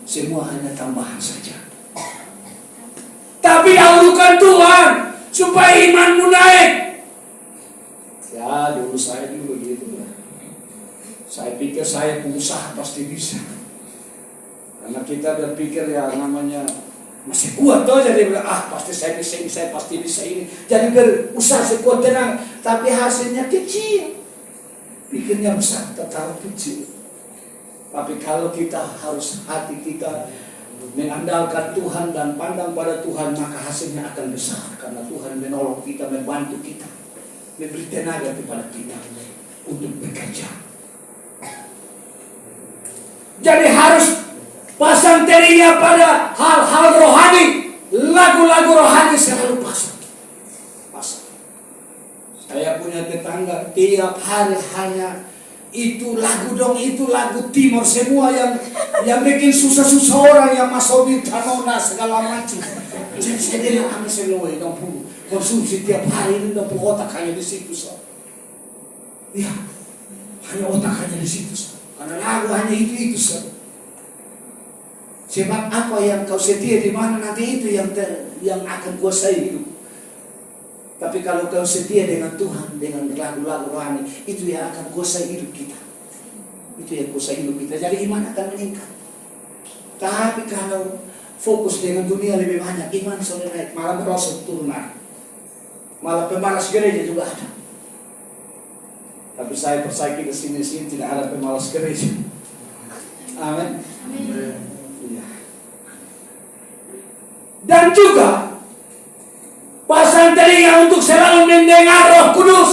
semua hanya tambahan saja. Tapi dahulukan Tuhan supaya imanmu naik. Ya, dulu saya juga begitu. Saya pikir saya pengusaha pasti bisa. Karena kita berpikir ya namanya masih kuat tuh, jadi pasti saya bisa ini, saya pasti bisa ini. Jadi berusaha sekuat tenang, tapi hasilnya kecil. Pikirnya besar, tetap kecil. Tapi kalau kita harus hati kita mengandalkan Tuhan dan pandang pada Tuhan, maka hasilnya akan besar. Karena Tuhan menolong kita, membantu kita, memberi tenaga kepada kita untuk bekerja. Jadi harus pasang telinga pada hal-hal rohani. Lagu-lagu rohani selalu pasang. Saya punya tetangga tiap hari hanya itu lagu dong, itu lagu timur semua yang bikin susah-susah orang, yang masuk di tanona segala macam. Jadi saya bilang kami semua itu konsumsi tiap hari ini udah otak hanya di situ so. Ya, hanya otak hanya di situ so. Karena lagu hanya itu so. Sebab apa yang kau setia di mana nanti itu yang akan kuasai hidup. Tapi kalau kau setia dengan Tuhan, dengan lagu-lagu rohani, itu yang akan kuasai hidup kita. Itu yang kuasai hidup kita. Jadi iman akan meningkat. Tapi kalau fokus dengan dunia lebih banyak, iman sudah naik, malah merosot turun naik. Malah pemalas gereja juga ada. Tapi saya percaya di sini tidak ada pemalas gereja. Amin. Ya. Dan juga pasang telinga untuk selalu mendengar Roh Kudus.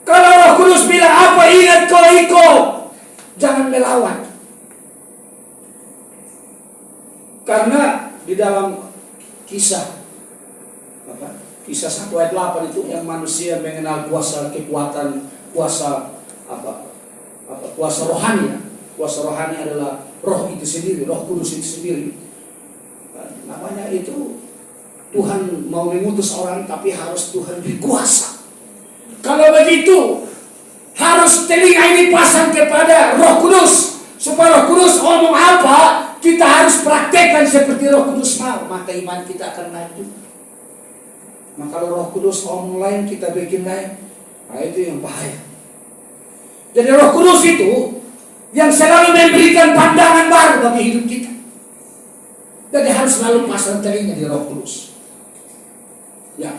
Kalau Roh Kudus bilang apa, ingat kau ikut, jangan melawan. Karena di dalam kisah 1 ayat 8 itu yang manusia mengenal kuasa kekuatan, kuasa rohani. Kuasa rohani adalah Roh itu sendiri, Roh Kudus itu sendiri. Namanya itu Tuhan mau mengutus orang, tapi harus Tuhan berkuasa. Kalau begitu harus telinga ini pasang kepada Roh Kudus, supaya Roh Kudus ngomong apa kita harus praktekkan seperti Roh Kudus mau, maka iman kita akan naik juga. Maka kalau Roh Kudus ngomong lain, kita bikin lain, nah itu yang bahaya. Jadi Roh Kudus itu yang selalu memberikan pandangan baru bagi hidup kita. Jadi harus selalu pasang telinga di Roh Kudus. Ya.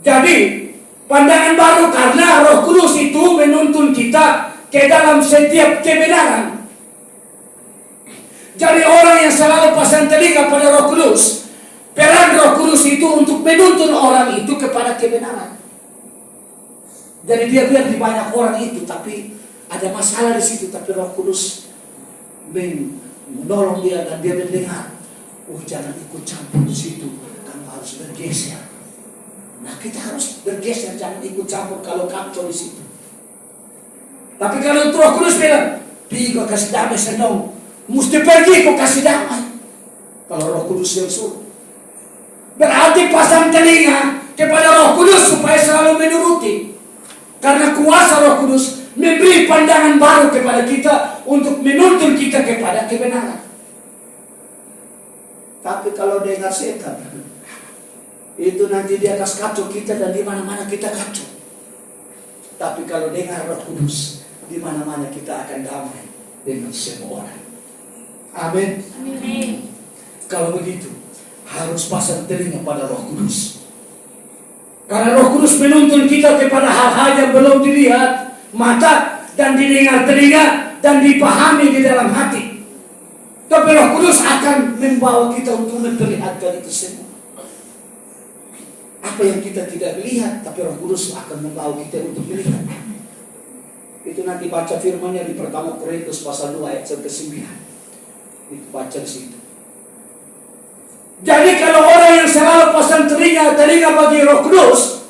Jadi pandangan baru karena Roh Kudus itu menuntun kita ke dalam setiap kebenaran. Jadi orang yang selalu pasang telinga pada Roh Kudus, peran Roh Kudus itu untuk menuntun orang itu kepada kebenaran. Jadi dia biar di banyak orang itu, tapi ada masalah di situ, tapi Roh Kudus menolong dia dan dia mendengar. Oh, jangan ikut campur di situ, kamu harus bergeser. Nah, kita harus bergeser, jangan ikut campur kalau kacau di situ. Tapi kalau Roh Kudus bilang, pergi kau kasih damai senang, mesti pergi kau kasih damai. Kalau Roh Kudus yang suruh, berarti pasang telinga kepada Roh Kudus supaya selalu menuruti. Karena kuasa Roh Kudus memberi pandangan baru kepada kita untuk menuntun kita kepada kebenaran. Tapi kalau dengar setan, itu nanti di atas kacau kita dan di mana-mana kita kacau. Tapi kalau dengar Roh Kudus, di mana-mana kita akan damai dengan semua orang. Amin. Amin. Kalau begitu, harus pasang telinga pada Roh Kudus. Karena Roh Kudus menuntun kita kepada hal-hal yang belum dilihat mata dan didengar telinga dan dipahami di dalam hati. Tapi Roh Kudus akan membawa kita untuk memperlihatkan itu semua. Apa yang kita tidak lihat, tapi Roh Kudus akan membawa kita untuk melihat. Itu nanti baca firman-Nya di pertama Korintus pasal 2 ayat 9. Itu baca di situ. Jadi kalau orang yang selalu pasang telinga bagi Roh Kudus,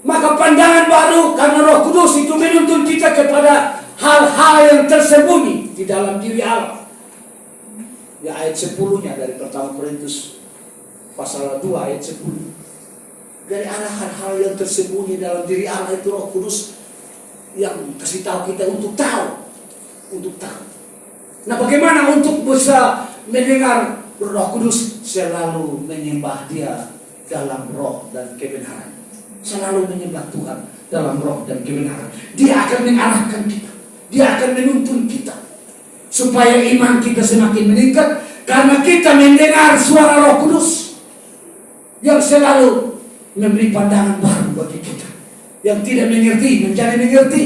maka pandangan baru karena Roh Kudus itu menuntun kita kepada hal-hal yang tersembunyi di dalam diri Allah. Ya ayat 10-nya dari pertama Korintus pasal 2 ayat 10. Dari ada hal-hal yang tersembunyi dalam diri Allah itu Roh Kudus yang kasih tahu kita untuk tahu. Nah, bagaimana untuk bisa mendengar Roh Kudus? Selalu menyembah Dia dalam roh dan kebenaran. Selalu menyembah Tuhan dalam roh dan kebenaran. Dia akan mengarahkan kita. Dia akan menuntun kita supaya iman kita semakin meningkat karena kita mendengar suara Roh Kudus yang selalu memberi pandangan baru bagi kita. Yang tidak mengerti menjadi mengerti.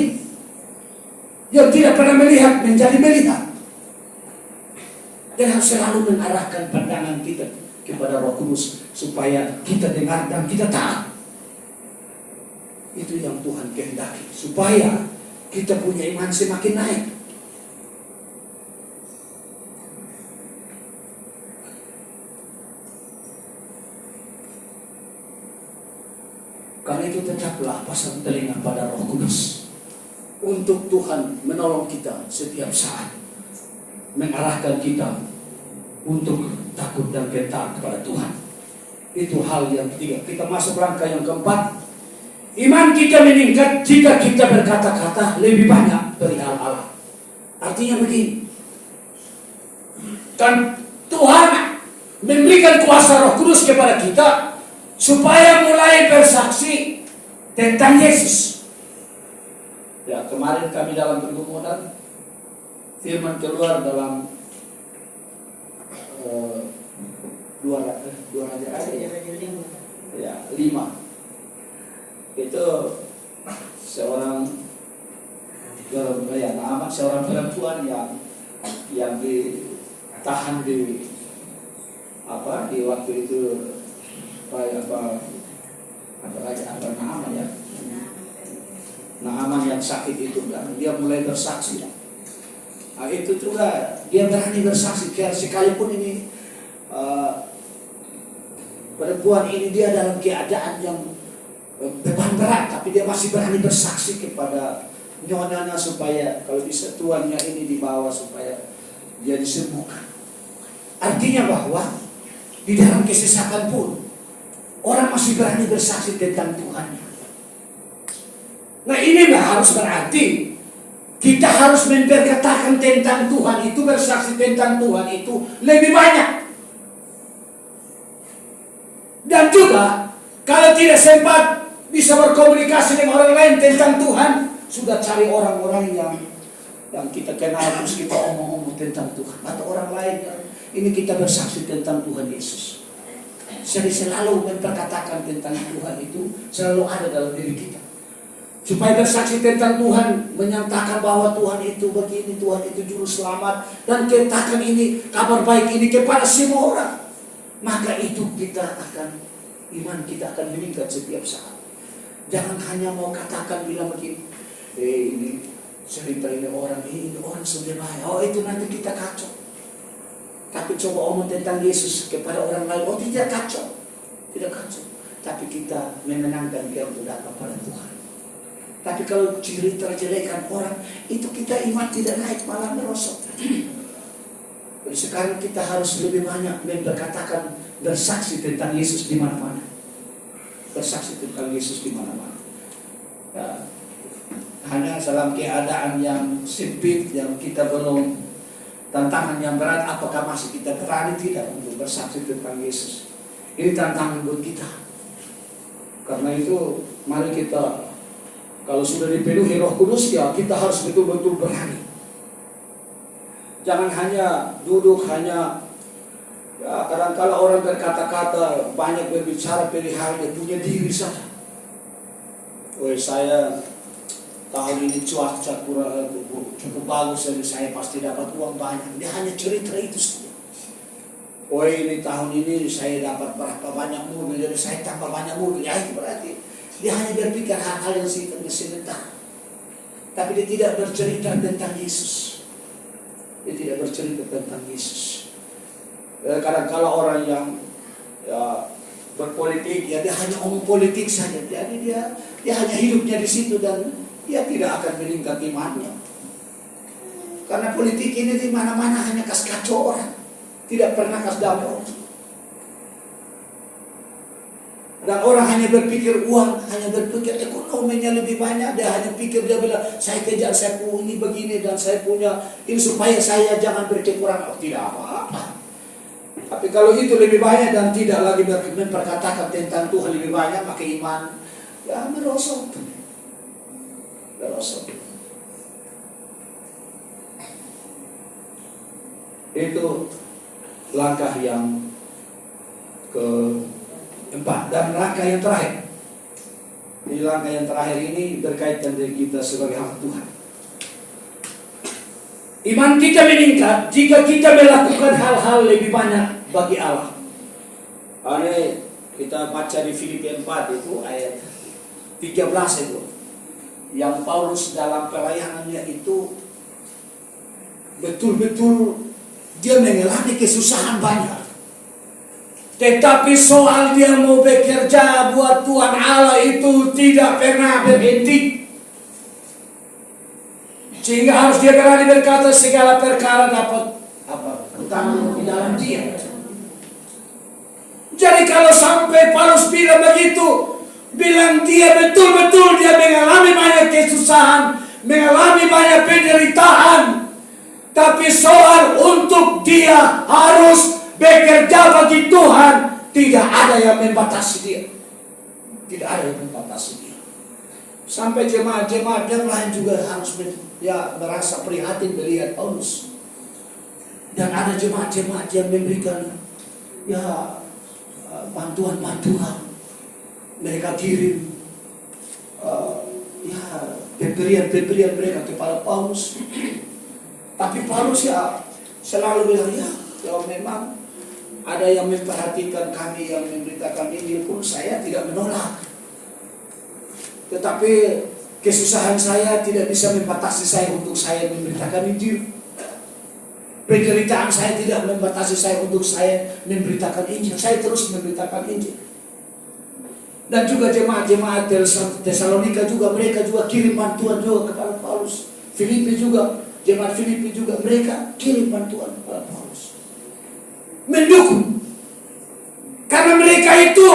Yang tidak pernah melihat menjadi melihat. Dan harus selalu mengarahkan pandangan kita kepada Roh Kudus supaya kita dengar dan kita tahu. Itu yang Tuhan kehendaki supaya kita punya iman semakin naik. Karena itu tetaplah pasang telinga pada Roh Kudus untuk Tuhan menolong kita setiap saat, mengarahkan kita untuk takut dan gentar kepada Tuhan. Itu hal yang ketiga. Kita masuk langkah yang keempat. Iman kita meningkat jika kita berkata-kata lebih banyak perihal Allah. Artinya begini, kan Tuhan memberikan kuasa Roh Kudus kepada kita supaya mulai bersaksi tentang Yesus. Ya, kemarin kami dalam pergumulan firman keluar dalam dua raja ya 5. Itu seorang Naaman, seorang perempuan yang ditahan di waktu itu Naaman yang sakit itu dan dia mulai bersaksi. Nah, itu juga dia berani bersaksi sekalipun ini perempuan ini dia dalam keadaan yang beban berat, tapi dia masih berani bersaksi kepada nyonanya supaya kalau bisa tuannya ini dibawa supaya dia disembuhkan. Artinya bahwa di dalam kesesakan pun orang masih berani bersaksi tentang Tuhannya. Nah, ini harus berarti kita harus memperkatakan tentang Tuhan itu, bersaksi tentang Tuhan itu lebih banyak. Dan juga kalau tidak sempat bisa berkomunikasi dengan orang lain tentang Tuhan, sudah cari orang-orang yang kita kenal terus kita omong-omong tentang Tuhan, atau orang lain yang ini kita bersaksi tentang Tuhan Yesus. Jadi selalu memperkatakan tentang Tuhan itu selalu ada dalam diri kita. Supaya bersaksi tentang Tuhan, menyatakan bahwa Tuhan itu begini, Tuhan itu juru selamat, dan katakan ini kabar baik ini kepada semua orang. Maka itu iman kita akan meningkat setiap saat. Jangan hanya mau katakan bilang begini, ini cerita ini orang sudah baik, itu nanti kita kacau. Tapi coba omong tentang Yesus kepada orang lain, tidak kacau. Tapi kita menenangkan kehendak kepada Tuhan. Tapi kalau cerita jelekan orang, itu kita iman tidak naik, malah merosot. Jadi sekarang kita harus lebih banyak berkatakan, bersaksi tentang Yesus di mana-mana. Bersaksi tentang Yesus di mana-mana. Ya, hanya dalam keadaan yang sempit, yang kita belum, tantangan yang berat, apakah masih kita berani tidak untuk bersaksi tentang Yesus? Ini tantangan buat kita. Karena itu mari kita, kalau sudah dipenuhi Roh Kudus, ya kita harus betul-betul berani. Jangan hanya duduk, kadang-kala orang berkata-kata, banyak berbicara perihal dia punya diri saja. Saya tahun ini cuaca cukup bagus, jadi saya pasti dapat uang banyak. Dia hanya cerita itu saja. Oh ini tahun ini saya dapat berapa banyak mobil, jadi saya tambah banyak mobil. Ya itu berarti dia hanya berpikir hal-hal yang sifatnya sebentar. Tapi dia tidak bercerita tentang Yesus. Dia tidak bercerita tentang Yesus. Kadang kala orang yang ya, berpolitik, ya dia hanya omong politik saja. Jadi dia hanya hidupnya di situ dan dia tidak akan meningkat imannya. Karena politik ini di mana-mana hanya kas kacau orang, tidak pernah kas damai orang. Dan orang hanya berpikir uang, hanya berpikir ekonominya lebih banyak. Dia hanya pikir, dia bilang, saya kejar, saya punya ini begini, dan saya punya ini supaya saya jangan berkekurangan. Oh, tidak apa-apa. Tapi kalau itu lebih banyak dan tidak lagi memperkatakan tentang Tuhan lebih banyak, maka iman ya merosot. Merosot. Itu langkah yang keempat. Dan langkah yang terakhir, di langkah yang terakhir ini berkaitan dengan kita sebagai hamba Tuhan. Iman kita meningkat jika kita melakukan hal-hal lebih banyak bagi Allah. Ini kita baca di Filipi 4 itu ayat 13 itu, yang Paulus dalam pelayanannya itu betul-betul dia mengalami kesusahan banyak. Tetapi soal dia mau bekerja buat Tuhan Allah itu tidak pernah berhenti. Sehingga harus dia berani berkata segala perkara dapat utama di dalam dia. Jadi kalau sampai Paulus bilang begitu, bilang dia betul-betul dia mengalami banyak kesusahan, mengalami banyak penderitaan. Tapi soal untuk dia harus bekerja bagi Tuhan, tidak ada yang membatasi dia. Tidak ada yang membatasi dia. Sampai jemaat-jemaat yang lain juga harus merasa prihatin melihat Paulus. Dan ada jemaat-jemaat yang memberikan bantuan-bantuan. Mereka kirim pemberian mereka kepada Paulus. Tapi Paulus selalu bilang, kalau memang ada yang memperhatikan kami, yang memberitakan Injil pun saya tidak menolak. Tetapi kesusahan saya tidak bisa membatasi saya untuk saya memberitakan Injil. Penderitaan saya tidak membatasi saya untuk saya memberitakan Injil. Saya terus memberitakan Injil. Dan juga jemaat-jemaat Tesalonika juga, mereka juga kirim bantuan juga kepada Paulus. Filipi juga, jemaat Filipi juga, mereka kirim bantuan kepada Paulus. Mendukung. Karena mereka itu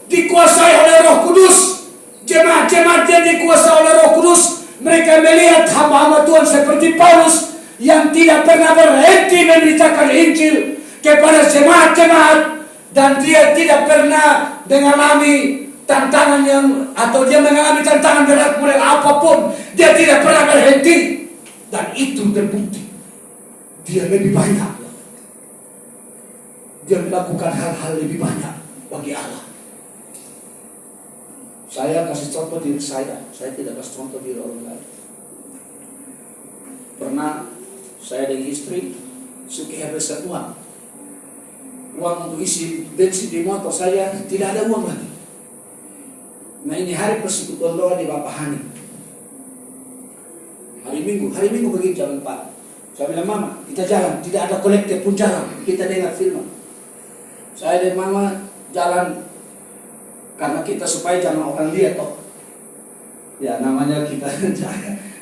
dikuasai oleh Roh Kudus. Jemaat-jemaat yang dikuasai oleh Roh Kudus, mereka melihat hamba-hamba Tuhan seperti Paulus yang tidak pernah berhenti memberitakan Injil kepada jemaat-jemaat, dan dia tidak pernah mengalami tantangan atau dia mengalami tantangan berat mulai apapun, dia tidak pernah berhenti. Dan itu terbukti. Dia lebih banyak. Dia melakukan hal-hal lebih banyak bagi Allah. Saya kasih contoh diri saya tidak kasih contoh diri orang lain. Pernah saya dengan istri suka habiskan uang untuk isi bensin di motor saya, tidak ada uang lagi. Nah ini hari persekutuan doa di Bapak Hani. Hari Minggu begitu jam 4. Saya bilang, Mama, kita jalan, tidak ada kolektif pun jalan, kita dengar firman. Saya dan Mama jalan karena kita supaya jangan orang lihat toh. Ya namanya kita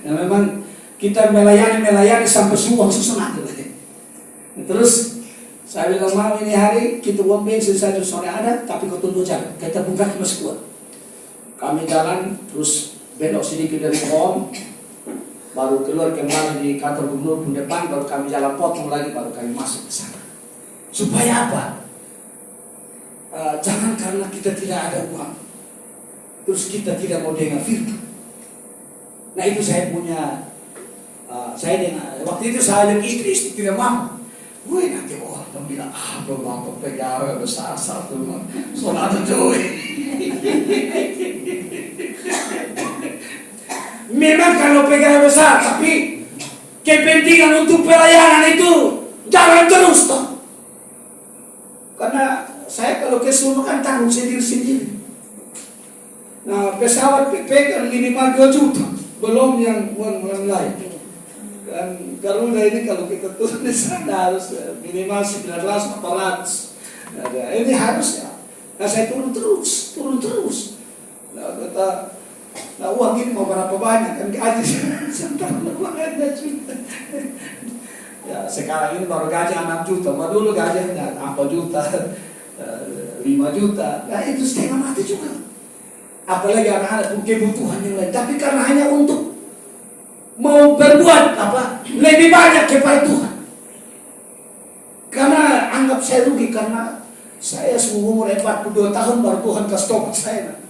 ya memang kita melayani sampai subuh susun aja. Terus saya bilang, Mama, ini hari kita uang bensin saja sore ada, tapi kau tunggu jalan, kita buka masih kuat. Kami jalan terus belok sedikit dari pohon, baru keluar kembali di kantor gubernur pun depan, baru kami jalan potong lagi, baru kami masuk ke sana. Supaya apa? Jangan karena kita tidak ada uang, terus kita tidak mau dengar firman. Nah itu saya punya, saya dengar, waktu itu saya dan istri tidak mau. Gue nanti orang bilang, bapak pegawai besar satu, saudara cuy. Memang kalau pegawai besar, tapi kepentingan untuk pelayanan itu jalan terus toh. Karena saya kalau ke sono kan tanggung sendiri-sendiri. Nah, pesawat PP kan minimal 2 juta, belum yang uang lain. Dan Garuda ini kalau kita turun di sana harus minimal 900-800. Nah, ini harus ya. Nah, saya turun terus. Nah, kata, uang ini mau berapa banyak kan gaji sementara uang ada juta. Ya, sekarang ini baru gaji 6 juta, dulu gajinya 4 juta, 5 juta. Nah, itu setengah mati juga. Apalagi anak-anak punya kebutuhan yang lain. Tapi karena hanya untuk mau berbuat lebih banyak kepada Tuhan. Karena anggap saya rugi karena saya umur 42 tahun baru Tuhan kasih tobat saya.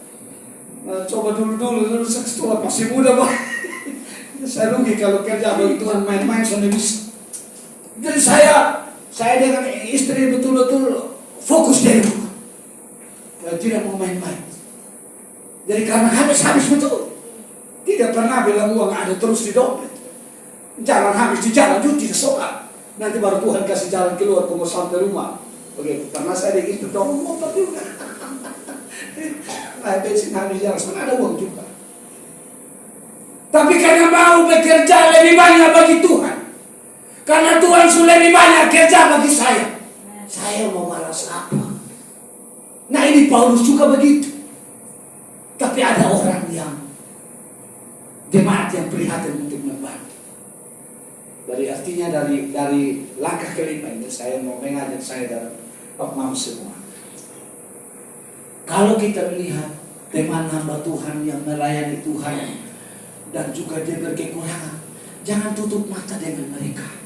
Nah, coba dulu saya masih muda Pak. Saya rugi kalau kerja bagi Tuhan main-main sampai bisa. Jadi saya dengan istri betul-betul fokus dari Tuhan. Tidak mau main-main. Jadi karena habis betul. Tidak pernah bilang uang ada terus di dompet. Jalan habis di jalan juga tidak soal. Nanti baru Tuhan kasih jalan keluar mau sampai rumah. Begitu. Karena saya itu dong motor juga. Nah, bensin habis jalan sana ada uang juga. Tapi karena mau bekerja lebih banyak bagi Tuhan. Karena Tuhan sudah lebih banyak kerja bagi saya. Saya mau balas apa? Nah, ini Paulus juga begitu. Tapi ada orang yang jemaat yang prihatin untuk membantu. Dari artinya dari langkah kelima ini saya mau mengajak saya dan Pak Mam semua. Kalau kita melihat teman hamba Tuhan yang melayani Tuhan dan juga dia berkekurangan, jangan tutup mata dengan mereka.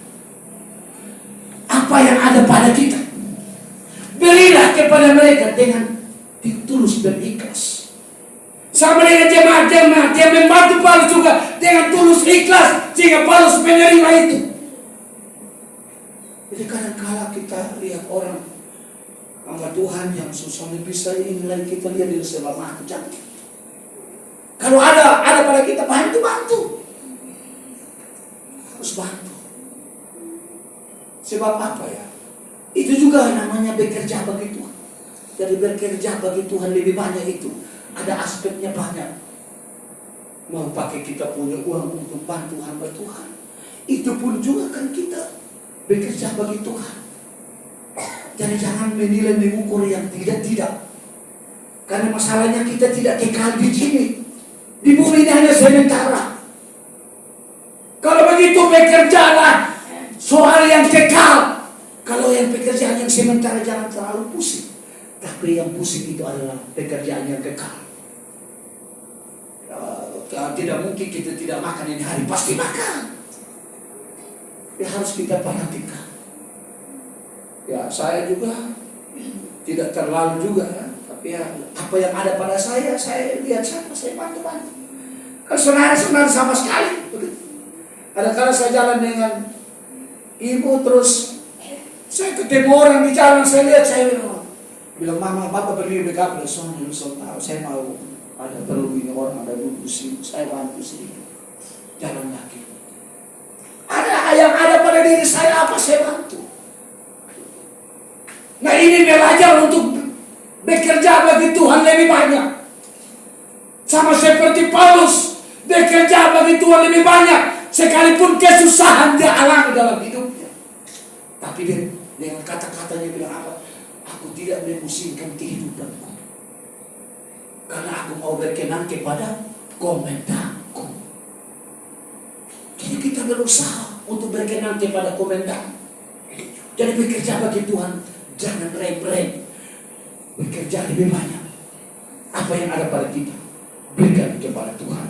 Apa yang ada pada kita, berilah kepada mereka dengan tulus dan ikhlas. Sama dengan jemaat-jemaat yang membantu Paulus juga dengan tulus ikhlas sehingga Paulus menerima itu. Jadi kadang-kala kita lihat orang hamba Tuhan yang susah bisa inilah kita lihat di sebelah mata. Jangan. Kalau ada pada kita bantu. Harus bantu. Sebab apa ya? Itu juga namanya bekerja bagi Tuhan. Jadi bekerja bagi Tuhan lebih banyak itu. Ada aspeknya banyak. Mau pakai kita punya uang untuk bantu hamba Tuhan. Itu pun juga kan kita bekerja bagi Tuhan. Jadi jangan menilai mengukur yang tidak. Karena masalahnya kita tidak kekal di sini. Di bumi ini hanya sementara. Kalau begitu bekerjalah soal yang kekal. Kalau yang pekerjaan yang sementara jangan terlalu pusing. Tapi yang pusing itu adalah pekerjaan yang kekal. Tidak mungkin kita tidak makan ini hari, pasti makan. Ya harus kita perhatikan. Ya saya juga tidak terlalu juga ya. Tapi ya apa yang ada pada saya lihat saya bantu. Kalau saudara sama sekali. Ada kala saya jalan dengan ibu terus saya ketemu orang di jalan, saya lihat saya bilang mama bapak berdiri di kapal, soalnya tahu saya mau ada perlu ini orang ada butuh sini, saya bantu sini jalan lagi. Ada yang ada pada diri saya apa saya bantu. Nah ini belajar untuk bekerja bagi Tuhan lebih banyak. Sama seperti Paulus bekerja bagi Tuhan lebih banyak, sekalipun kesusahan dia alami dalam hidupnya. Tapi dia dengan kata-katanya bilang apa? Aku tidak memusingkan kehidupanku, karena aku mau berkenan kepada komandanku. Jadi kita berusaha untuk berkenan kepada komandan. Jadi bekerja bagi Tuhan, jangan rem-rem. Bekerja lebih banyak. Apa yang ada pada kita, berikan kepada Tuhan.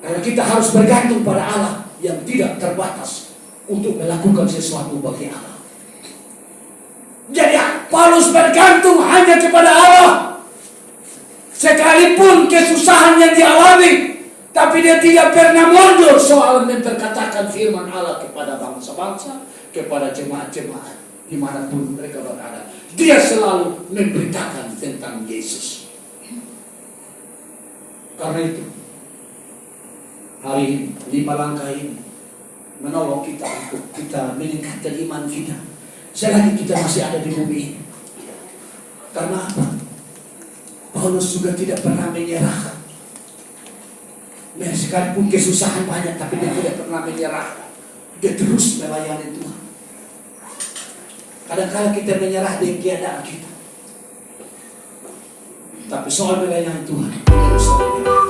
Karena kita harus bergantung pada Allah yang tidak terbatas untuk melakukan sesuatu bagi Allah. Jadi Paulus bergantung hanya kepada Allah. Sekalipun kesusahan yang dialami, tapi dia tidak pernah mundur soal memperkatakan firman Allah kepada bangsa-bangsa, kepada jemaat-jemaat dimanapun mereka berada. Dia selalu memberitakan tentang Yesus. Karena itu hari ini 5 langkah ini menolong kita untuk kita meningkatkan iman kita, selagi kita masih ada di bumi ini. Karena apa? Paulus juga tidak pernah menyerah. Sekalipun kesusahan banyak, tapi dia tidak pernah menyerah. Dia terus melayani Tuhan. Kadang-kadang kita menyerah dengan keadaan kita, tapi soal melayani Tuhan, kita harus menyerah.